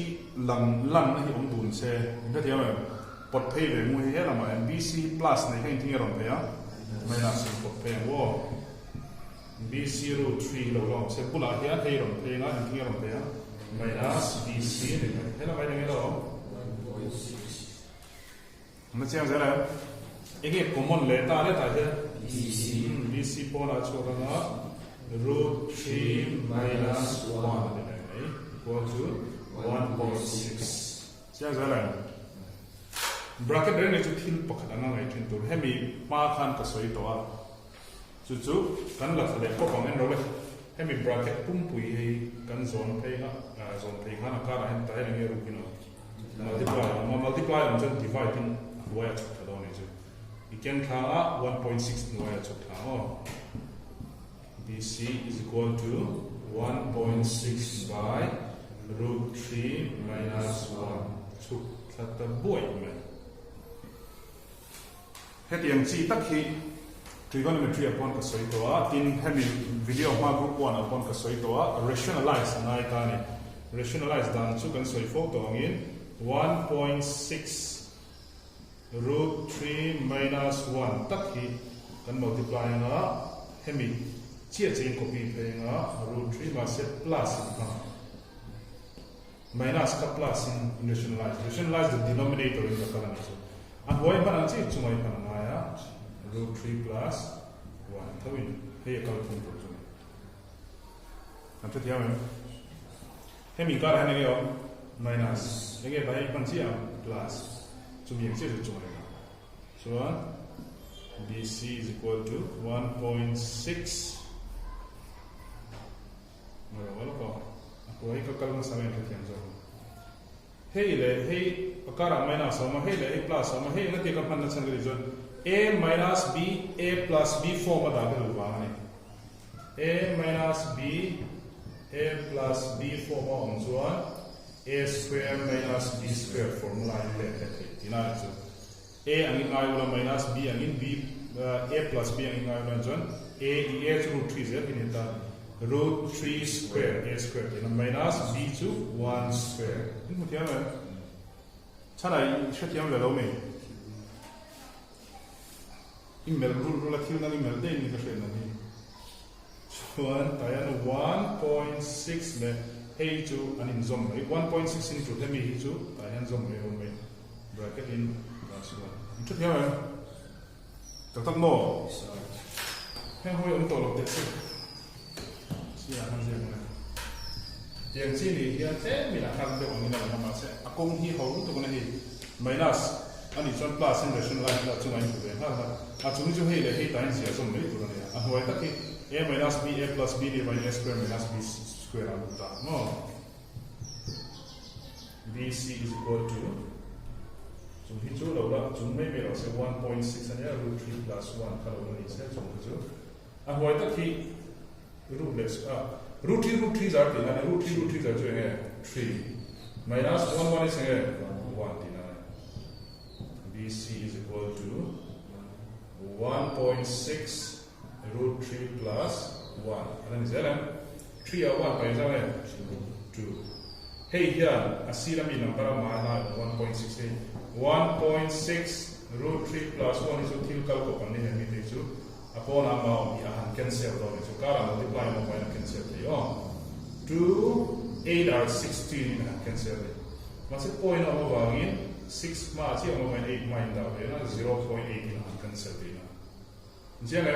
lan na hi dun se inda tiam pot phei ve mu he la ma BC plus nei hein thing ron pe ya minus pot phei wo BC root 3 lo se pula hian hey ron pe nga hin thing ron pe ya minus BC ni he la mai ni lo 那这样子呢？一个 common 来打来打的 BC 波拉出来了 root 3 minus 1 equal to 1.6 这样子呢 bracket 这里就听不可能来听到还没马看个水多啊就กันหลักเลยก็ของเงินเราเลยให้มี bracket ปุ่มปุยให้กันโซนเพย์นะโซนเพย์ข้างหน้าการให้แต่ให้เรื่องรู้กินmultiply มันจะ divide เป็นด้วยจุดทั้งหมดนี่จ้ะอีกอย่างข้างอ่ะ 1.6 ด้วยจุดทั้งหมด BC is equal to 1.6 by root 3 minus 1จุดทั้งหมดมันให้เตียงจีตักที่ trigonometry upon กับสวยตัวทีนให้มีวิดีโอมา group 1 upon กับสวยตัว rationalize อันไหนตานี่ rationalize ดังชุกันสวยโฟกตัวงี้ 1.6 root 3 minus 1 ตักที่กัน multiply นะให้มีเชี่ยจริง copy ไปนะ root 3 มาเซต plus นะ minus กับ plus in rationalize the denominator in the current อันไว้มันอันที่จุ่มไว้มันอะไรอ่ะ root 3 plus 1เท่านี้ให้กันคุ้มตัวจุ่มอันที่ยังไงให้มีการให้เงี้ย minus ยังไงไปมันที่อ่ะ plus จุ่มยังที่จุ่มไว้ส่วน BC is equal to 1.6 แล้วก็ไว้ก็กำลังสมัยที่ยังจะhey le hey akara minus sama hey le a plus sama hey na te ka panna chang ri jon a minus b a plus b form da ga lu ba ni a minus b a plus b form on chuan a square minus b square formula in le tina chu a angin ngai ula minus b angin b a plus b angin ngai ula jon a root 3 ze in ta root 3 square a square in minus b to 1 square in mo tiam charai shatiam le lo me email rule la thil na email de ni ka hre na ni chuan tayan 1.6 le hey to an in zom 1.6 into the me hi chu tayan zom me bracket in plus 1 in tiam tak mo he hoi on to lo te tiền chi thì hiện thế mình là căn được như này mà sẽ công hi hậu tụi con này minus anh đi chọn plus in rationalize là chúng anh tụi ha chúng chúng hay là hay tại gì trong mấy tụi này hỏi tất khi a minus b a plus b divided a square minus b square là được no BC is equal to chúng hi chỗ đầu đó chúng mấy mình sẽ 1.6 anh nhớ root 3 plus 1 kalau ini sẽ chúng cái chỗ hỏi tất khi root less root 3 are the root 3 are doing 3 minus 1 is 1 BC is equal to 1.6 root 3 plus 1 and then is that 3 or 1 by 2 hey here asira mi number ma 1.6 1.6 root 3 plus 1 is util kalko panni mi te chu upon amount ya cancel down so kara multiply mo by cancel the 2 8 are 16 cancel it mas point of wangin 6 ma si mo 8 mind down na 0.8 cancel it na jene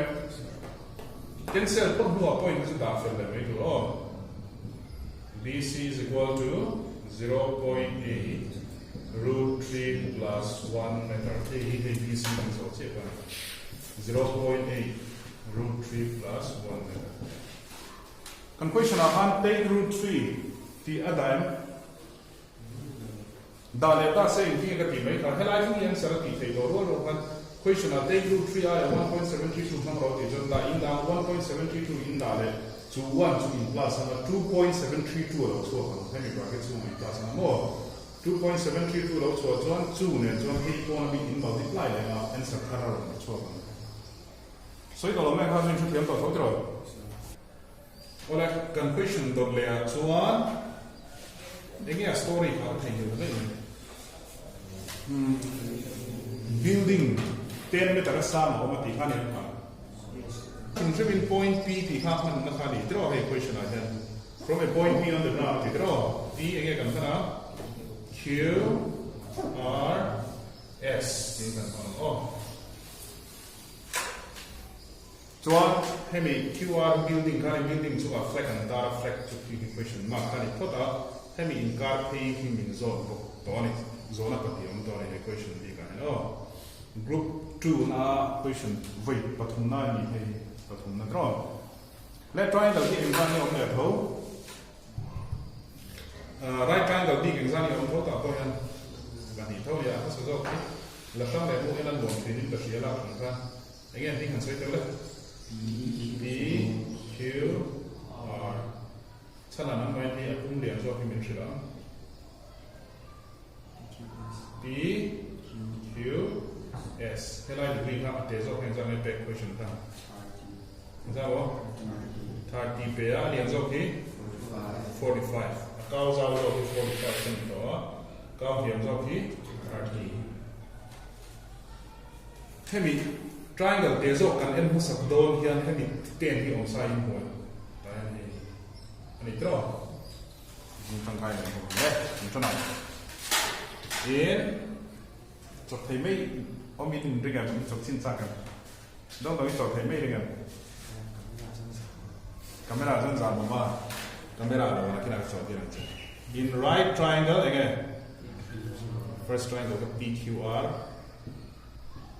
cancel put no point is da fel le me BC is equal to 0.8 root 3 plus 1 meter BC is also 0.8 root 3 plus 1 meter. Kan question ahan take root 3 ti adam daleta se inti ka ti mai ka helai ni yang sara ti thei do ro kan question a take root 3 ai 1.732 nang ro ti jon da in da 1.732 in da le to 1 to in plus and 2.732 lo so kan he bracket 2 in plus and more 2.732 lo so jon 2 ne jon he ko na bi in multiply le na answer khara ro so 所以到了麦克说出甜到头条， Ola confession dot layer chuan enge story kha thei hiu le building 10 meter sam o ma ti kha ne ka in point P ti kha man na kha ni draw a equation again from a point P on the graph ti draw P enge kan kana Q R S ti kan oh chuan hemi QR building kha building chu a flag and data flag to the equation ma kha ni thota hemi in car pay him in zone to ni zone pa ti on to ni equation di ka no group 2 na equation voi pathum na ni he pathum na draw let triangle ki example on the tho right triangle di example on tho ta to yan ba ni tho ya so zo ki la shang le mu elan bon thi ni ta sia la ka again thing han sai te le B Q R chana na mai ni apum lian zo ki min shila B Q S helai degree ka te zo kan jang back question ta za wo 30 pe a lian zo ki 45 cao za zo ki 45 cm cao lian zo ki 30 hemi triangle te zo kan en musak don hian hemi ten hi on sai mo ta ni ani tro ni tang kai le ni tro na in chok thei mai omin ringa chok chin sa kan dong dong chok thei mai ringa camera zan za ma camera lo na kina chok dia in right triangle again first triangle ka PQR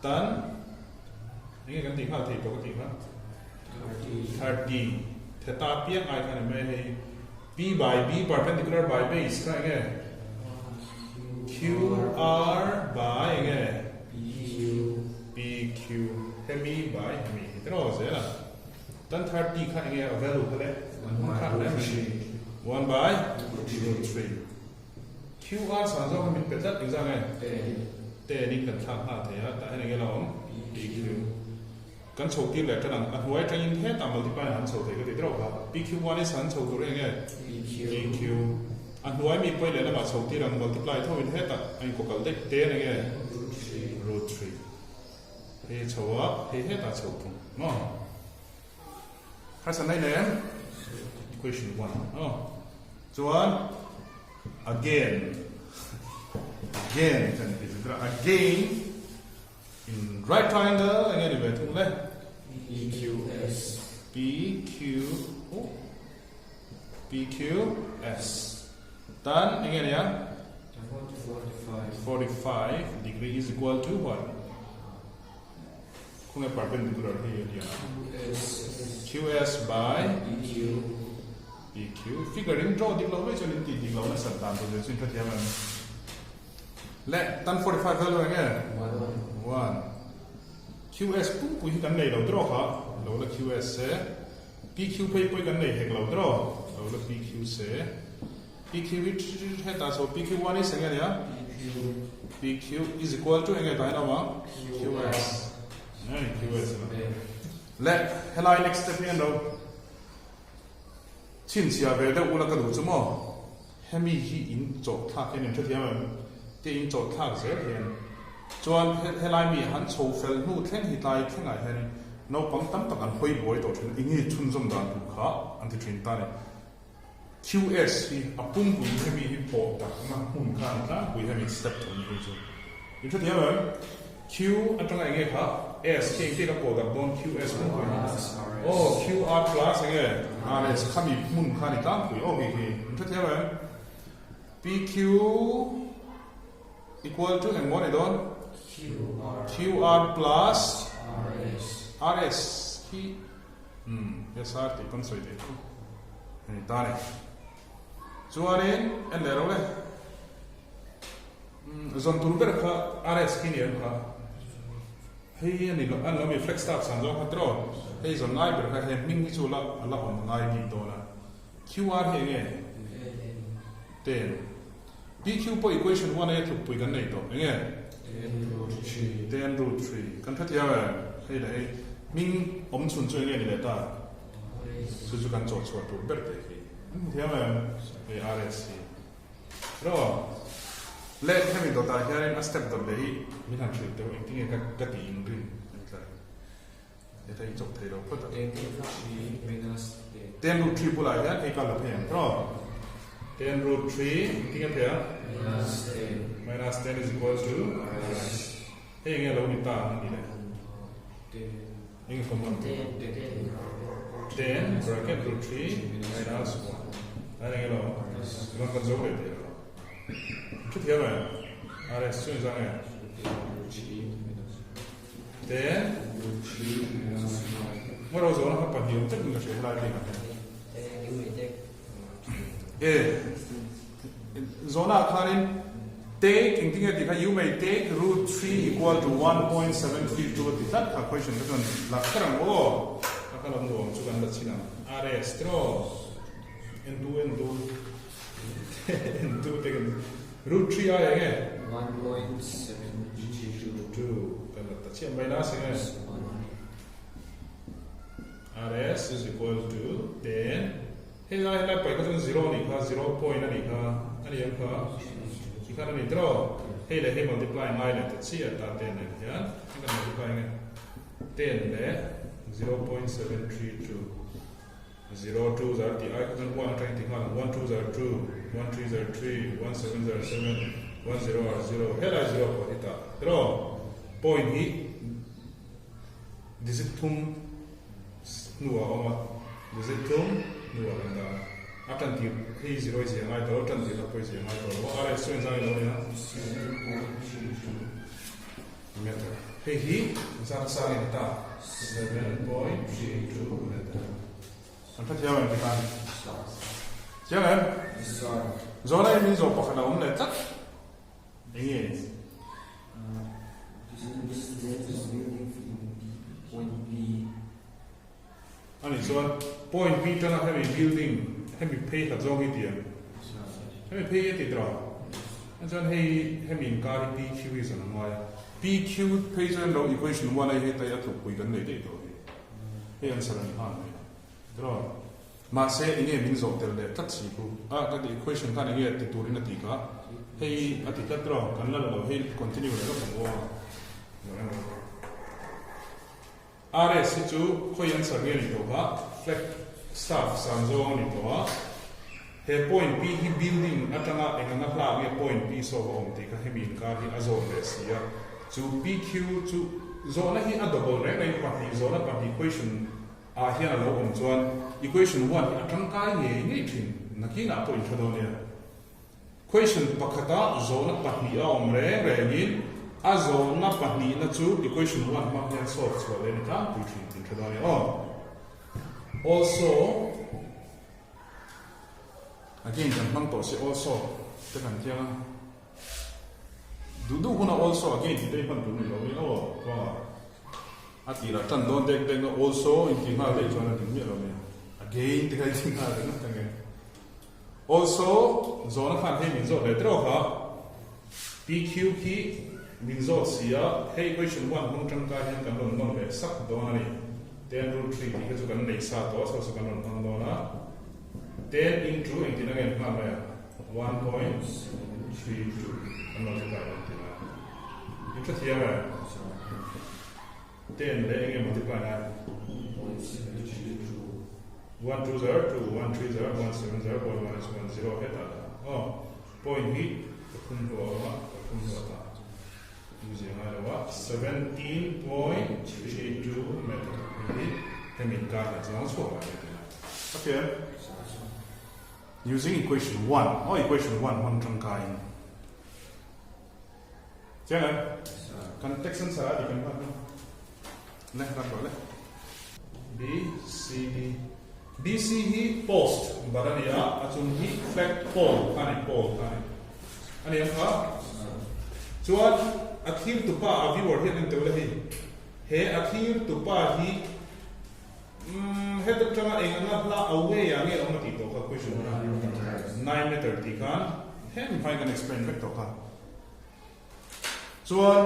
tanนี่กันตีข้าวตีปกติครับ30 theta piang ai kan me he b by b perpendicular by base ka nge QR by nge PQ hemi by hemi itro zela tan 30 ka nge value ka le 1 by root 3 QR sa zo hemi petat exam nge te ni kan thak ha the ya ta nge la om PQ kan chou ti le tan an huai tan in he ta multiply han chou the ka ti draw ka PQ1 is han chou tu re nge PQ an huai mi poi le la ma chou ti rang multiply tho in he ta ai ko kal de te nge root 3 he chou a he ta chou tu no kha san nai le equation 1 oh chuan again kan ti draw again in right triangle again ni betul le PQS PQS dan again ya 45 degree is equal to what kung e perpendicular here dia QS by PQ figuring draw dik lo mai chalin ti dik lo na san tan to je sin thia man le tan 45 value again 1 QS pum pui kan nei lo draw kha lo la QS se PQ pui pui kan nei hek lo draw lo la PQ se PQ which heta so PQ1 is again ya PQ is equal to again ta na QS nei QS let helai next step here lo chin sia ve da ula ka du chumo hemi hi in chok tha ke nem thia man te in chok tha se hian chuan helai mi han chou fel nu thleng hi tai thleng ai hen no pang tam tak an hoi boi to thun ingi chun zum dan tu kha an ti thin ta ne QS hi apum bu hemi hi po tak na hun khan ta bu hemi step to ni chu in thia man Q atanga nge kha S ke te ka po da don QS mun ko oh QR plus again RS khami mun khani tam ku o ge hi in thia man PQ equal to and what is on QR plus RS ki yes R ti pan soi de ni ta ne chuanin en le ro le zon tur ber kha RS ki ni kha hei ani lo an lo mi flex start san zo hatro hei zon ngai ber kha he ming ni chu la ala on ngai ki to na QR he nge ten PQ po equation 1 ai thuk pui kan nei to nge 10 root 3 kan thia wa hei dai ming om chun chu nge ni le ta Suzu kan chot chot tu ber te hi thiam ARS ro let hemi do ta hian a step do le hi min han thri te ting ka ti in rin eta chok thei ro phot 10 root 3 pula hian ei ka la phem ro 10 root 3 ting a minus 10 is equals to hey nge lo ni ta ni le ing common 10 bracket root 3 minus 1 ai nge lo lo kan zo le te ro chu thiam RS chu za nge 10 mo ro zo na pa ni tek ni ka she la ni zona kharin take inting it you may take root 3 equal to 1.732 that question kan lakran o akalam do chugan da china RS tro n2 take root 3 ay nge 1.732 kan ta chi minus nge RS is equal to 10 hey la pai ko 0 ni ka 0 point ani ka ani yang ka ikana ni draw hey le hey multiply ngai le ta chi ta 10 ne ya ka multiply ngai 10 le 0.732 0 2 are the I can 1 trying to count 1 2 are 2 1 3 are 3 1 7 are 7 1 0 are 0 hey la 0 ko ita draw point hi this is thum nuwa oma this is thum nuwa landa atan ti he 0 is yang ai to atan ti la point yang ai to wa are so inside lo ya meter hey hi sa ni ta 7.32 meter anta thiam ni kan chiang zona ni zo pa khana le tak yes ani so point B tana hemi building hemi pay ka zo hi tian hemi pay ti dra an jon hemi ka ri PQ is an ma PQ pay jon lo equation 1 ai he ta ya thu pui kan nei dei to he answer an ha nei dra ma se inge min zo tel le tat chi ku a ka di equation ka nei ti tu ri na ti ka hei ati ka dra kan la lo he continue le lo ko RS chu khoi answer nge ni to ba flex staff samzo ni to ba he point P hi building atanga enganga hla nge point P so om ti ka hemin ka hi azon le sia chu PQ chu zona hi a double re nei pa hi zona pa hi equation a hian lo om chuan equation 1 atang kai nge nge thin nakina point thado ne equation pakhata zona pa hi a om re nin a zona pa hi na chu equation 1 ma hian solve so le ni ta pu thin thado ne also again kan mang to se also te kan tia du huna also again ti pan du ni lo ni wa ati ra tan don dek dek also in ti ha le chona ti mi lo me again ti kai ti ha na ta nge also zona khan he min zo le tro ha PQ ki min zo sia he equation 1 hung tang ka hian kan non le sak do na ni 10 root 3 ti ka chu kan nei sa to so kan non do na 10 into enti na ngen ha ma 1.32 kan multiply enti na ito thiam 10 le nge multiply na 1 2 0 2 1 3 0 1 7 0 1 1 0 heta point hi kun do ma kun do ta using wa 17.32 meter ni hemin ka na jang so ba okay using equation 1 equation 1 hon tang kai jangan kan text sa di kan pa le ra le BC hi post barania achun hi flag pole kan ani ha chuan akhir tu pa viewer he nen tewle hi he akhir tu pa hi he ta tanga enganga hla away ya nge omati to ka question 9 meter ti kan he phai kan explain back to ka chuan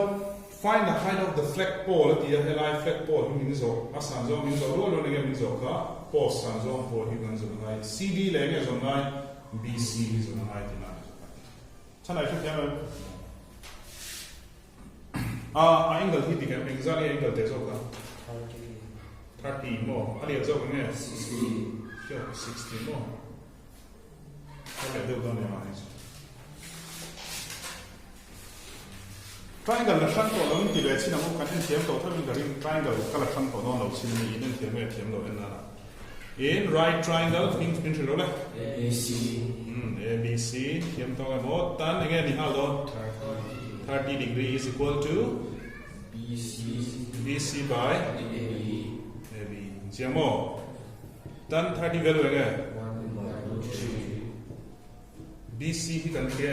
find the height of the flagpole at the headline flagpole mizo asanzo mizo lo nge mizo ka post sanzo po higanzo ngai CD le nge zo ngai BC zo ngai tina chana chu kya angle hi dikam exactly angle te zo ka 30 mo ali zo nge 60 mo okay do don ya triangle la shan to lo ni le china mo kan thiam to thamin garin triangle kala shan to no lo sin ni in thiam me thiam lo en na in right triangle means pin lo la ABC thiam to mo tan again ni ha lo 30 degree is equal to BC by AB jamo tan 30 value again BC hi kan ke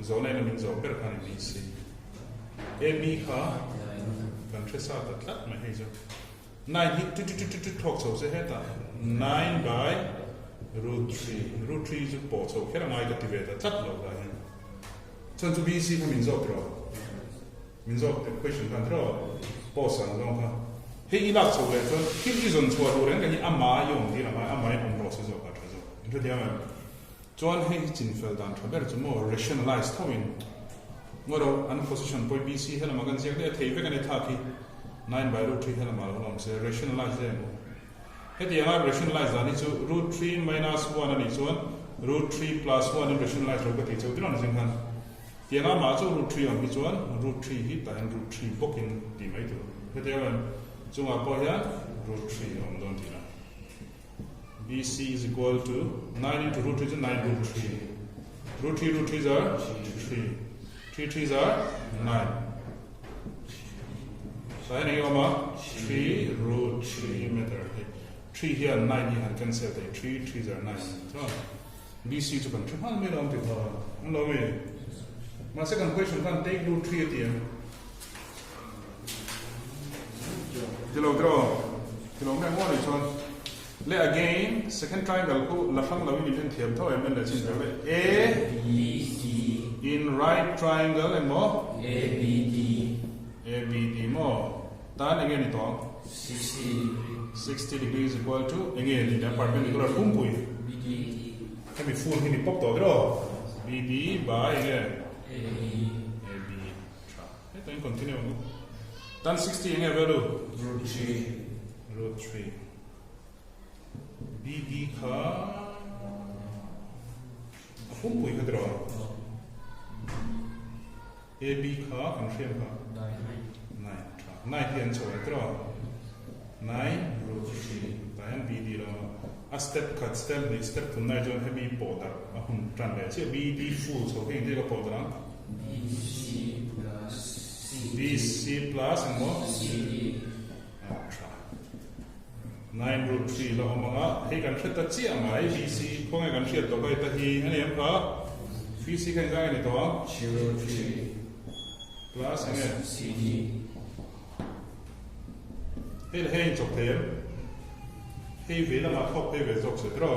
zone na min zo per kan BC AB ka kan tresa ta tlat ma he jo 9 hit to talk so se heta 9 by root 3 is po so kera mai ka tiveta tlat lo da hin chon to BC ka min zo the question kan tro po san zo ka he ilak so le chon kim ji zon chwa lo ren ka ni ama yong ni na ma ama ni om ro so zo ka tro zo into dia ma John Hinton fell down to a better more rationalized towing. What an position point BC Helamagan Zek, take an attack 9 by root 3 Helamal, say rationalize them. At the other rationalize that it's root 3 minus 1 and it's 1, root 3 plus 1 and rationalize root 3. So, the other mazo root 3 on each one, root 3 hit and root 3 booking the matter. At the other, so root 3 on Dontina. BC is equal to 9 into root 3 is 9 root 3. Root 3s are 3. 3 3s are 9. So I know 3 root 3 meter. 3 here 9 here can say that 3 3s are 9. So BC to control. How many on the my second question can take root 3 at the end. Let again, second triangle ko lafang lawi ni thiam tho em la chin A B D in right triangle and more ABD more tan again ito 60 degrees equal to again the perpendicular kumpui BD can be full hini pop to dro BD by again AB ito in continue tan 60 again value root 3 BD ka kung pui ka draw AB ka ang siyem ka 9 yan so draw 9 root 3 tayan BD lo a step cut step ni step to 9 jon heavy powder ahun tran le che BD full so ke hindi ka powder BC plus and more CD 9 root 3 lo mga he kan theta chi ama ABC kung kan theta to kai ta hi ani am ka BC kan ga ni to 0 3 plus and CD he chok the he ve la ma thok he ve chok se tro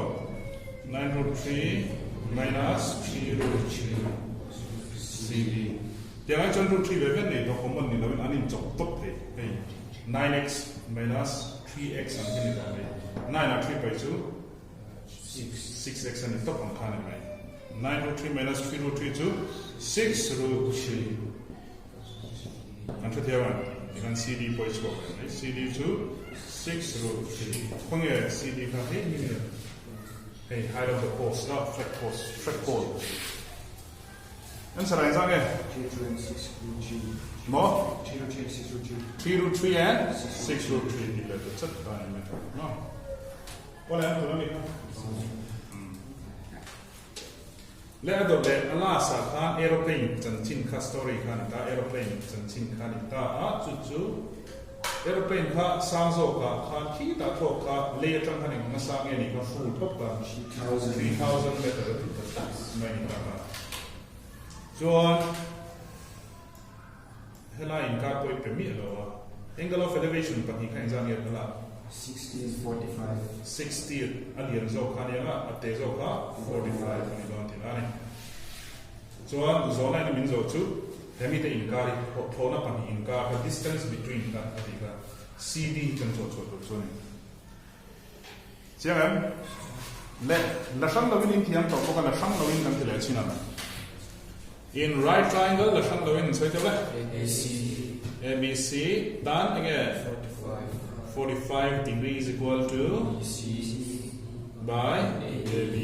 9 root 3 minus 3 root 3 CD dia kan chon root 3 ve ven ni to common ni lo anin chok top the 9x minus 3x and hini da mai 9 are 3 by 2 6x and the top on kan mai 9 root 3 minus 3 root 3 to 6 root 3 and to the one you can CD by 2 CD to 6 root 3 kung ye CD ka hey height of the post not flat pole and so lang sang 3 root 6 root 3 more 3 root 3 6 root 3 3 root 3 and 6 root 3 divided by diameter no wala to na mi le do le ala sa kha aeroplane chan chin kha story khan ta aeroplane chan chin khan ta a chu aeroplane kha sang zo kha thi ta tho kha le chang khan ma sa nge ni ka full top ka 3000 meter mai ta John Hela in car point per meter angle of elevation but he can examine it 60 is 45 60 alian zo khania ate zo kha 45 ni don tin ani so zona ni min zo chu hemi te inkari thona pani inkar the distance between ka adika CD kan cho so ni chiang le la sang lo in thiam to ko la sang lo in kan le china in right triangle la sang lo in so te la ABC dan again 45 degrees equal to by AB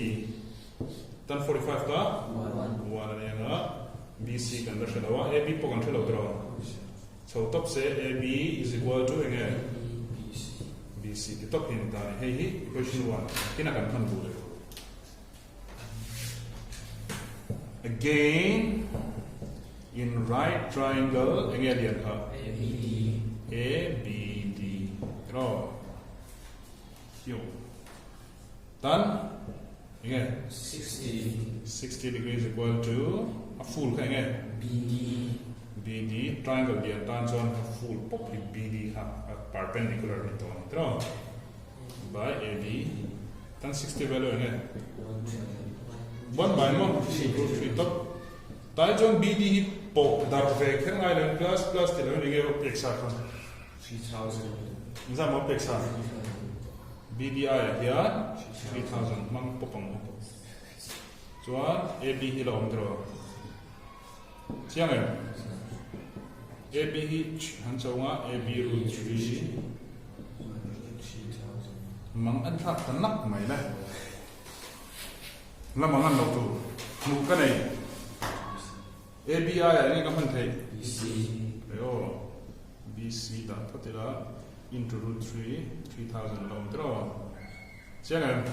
dan 45 ka 1 ani na BC kan da shadawa AB po kan shadawa draw so top se AB is equal to again BC the top in ta hey equation 1 kina kan phan bu le again in right triangle again lian ha ABD draw here then again 60 degrees equal to a full ka again BD triangle lian tan chon a full pop BD ha perpendicular ni to draw by AB then 60 value again 1 by 1 root 3 top tai chon BD po dar ve khen island plus the level ge peksa kan 3000 za mo peksa BDI here 3000 mang popang chuan AB hi lo draw chiang AB hi han chonga AB root 3 mang an thak tan nak mai la lamang an lo tu nu ka nei ABI ani ka man thei BC yo BC da patela into root 3 3000 lo draw chiang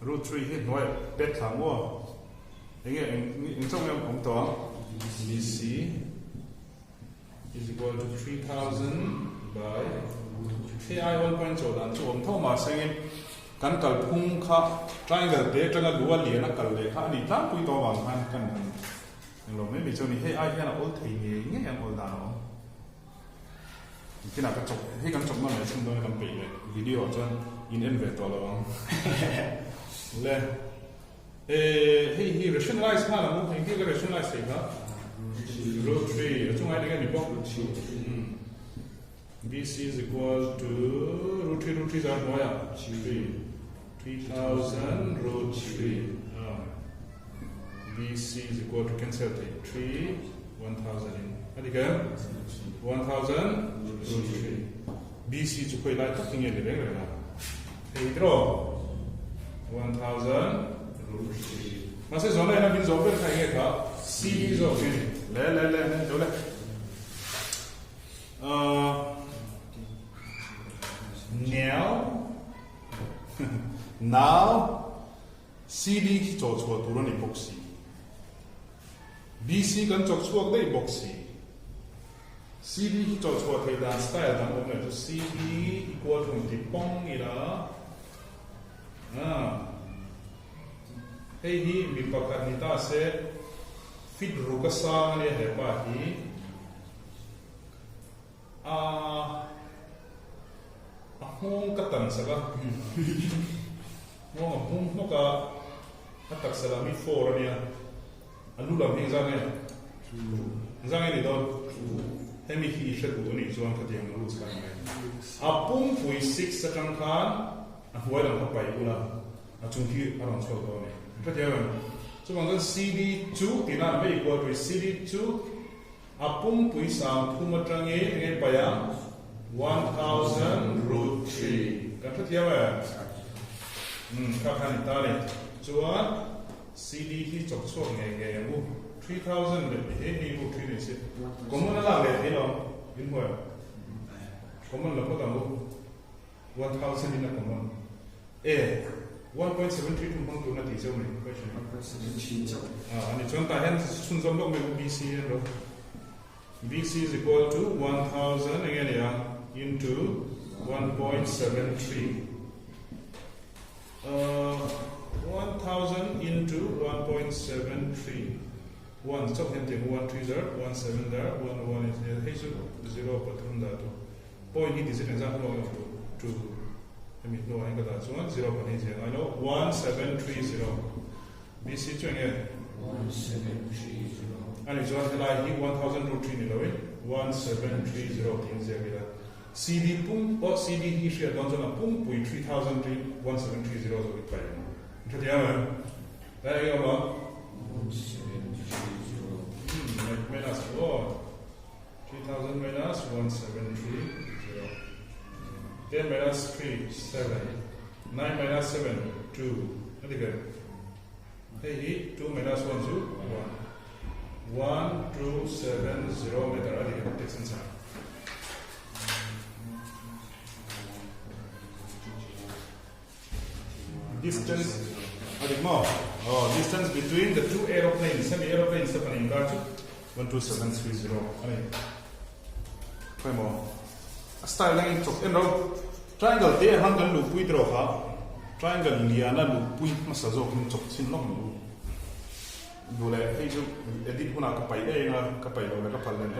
root 3 hi noi pet thang wo enge eng chong yam kom to BC is equal to 3000 by AI 1 so dan chu om thoma sengin kan kal phung kha triangle te tanga duwa lian a kal le kha ni ta pui to wang han kan lo me bi choni he ai kana ol thei nge yang ol da no kina ka chok he kan chok ma me chung do kan pe le video chon in enve to lo le he rationalize ha la mo he ka rationalize se ka root 3 chung ai le ni pok BC is equal to root 3 is our boya 3000 root 3 BC is equal to cancel 3 1000 in adika 1000 root 3 BC chu khoi lai tak nge le le la hey draw 1000 root 3 mase zona ina bin zober khai nge ka C is okay le jole now CD cho cho turon epoxy BC kan chok chuak dei epoxy CD cho cho thei dan style dan om to CD equal to the pong ira hey hi mi pakhat ni ta se fit ruka sa ne he pa hi hong ka tan saka hong ka atak salami 4 ania alu lam hi zang ni don hemi hi sheku ni chuan ka tiang rules kan apung pui 6 satang khan a huai lam pai ula a chung hi aron chho do ni ka tiang so bang CD2 tina me equal to CD2 apung pui sam thuma tangi nge payang 1000 root 3 kan thia wa ka khan ta le chuan CD hi chok chok nge mu 3000 le he ni root 3 ni se common la le he no in ho common la ko ta mu 1000 in a common 1.73 tum pang tu na ti chau me question 1.73 ani chon ta hen chun som lok me BC ro BC is equal to 1000 again into 1.73 1000 into 1.73 1 stop hinting 1 3 there 1 7 there 1 1 is hey 0 patron da to point he is example to I mean no I got that so 0 point is I know 1730 BC chung 1730 Ani John Helai he 1000 root 3 ni lowi 1730 things here. CD pung or CD he share don't on a pung pui 3000 1730 so it by. Tatiana. There you go. Minus 4. 3000 minus 1730. 10 minus 3 7. 9 minus 7 2. What is it? Hey, 2 minus 1 2 1. 1 2 7 0 meter. What is it? Takes inside. Distance, distance between the two aeroplanes. Send the aeroplanes up in 12730. Quite more. A style line to triangle there, handle loop with roha. Triangle liana loop with masazo in Choksin long. Do like edit one up by a kapay or a kapal and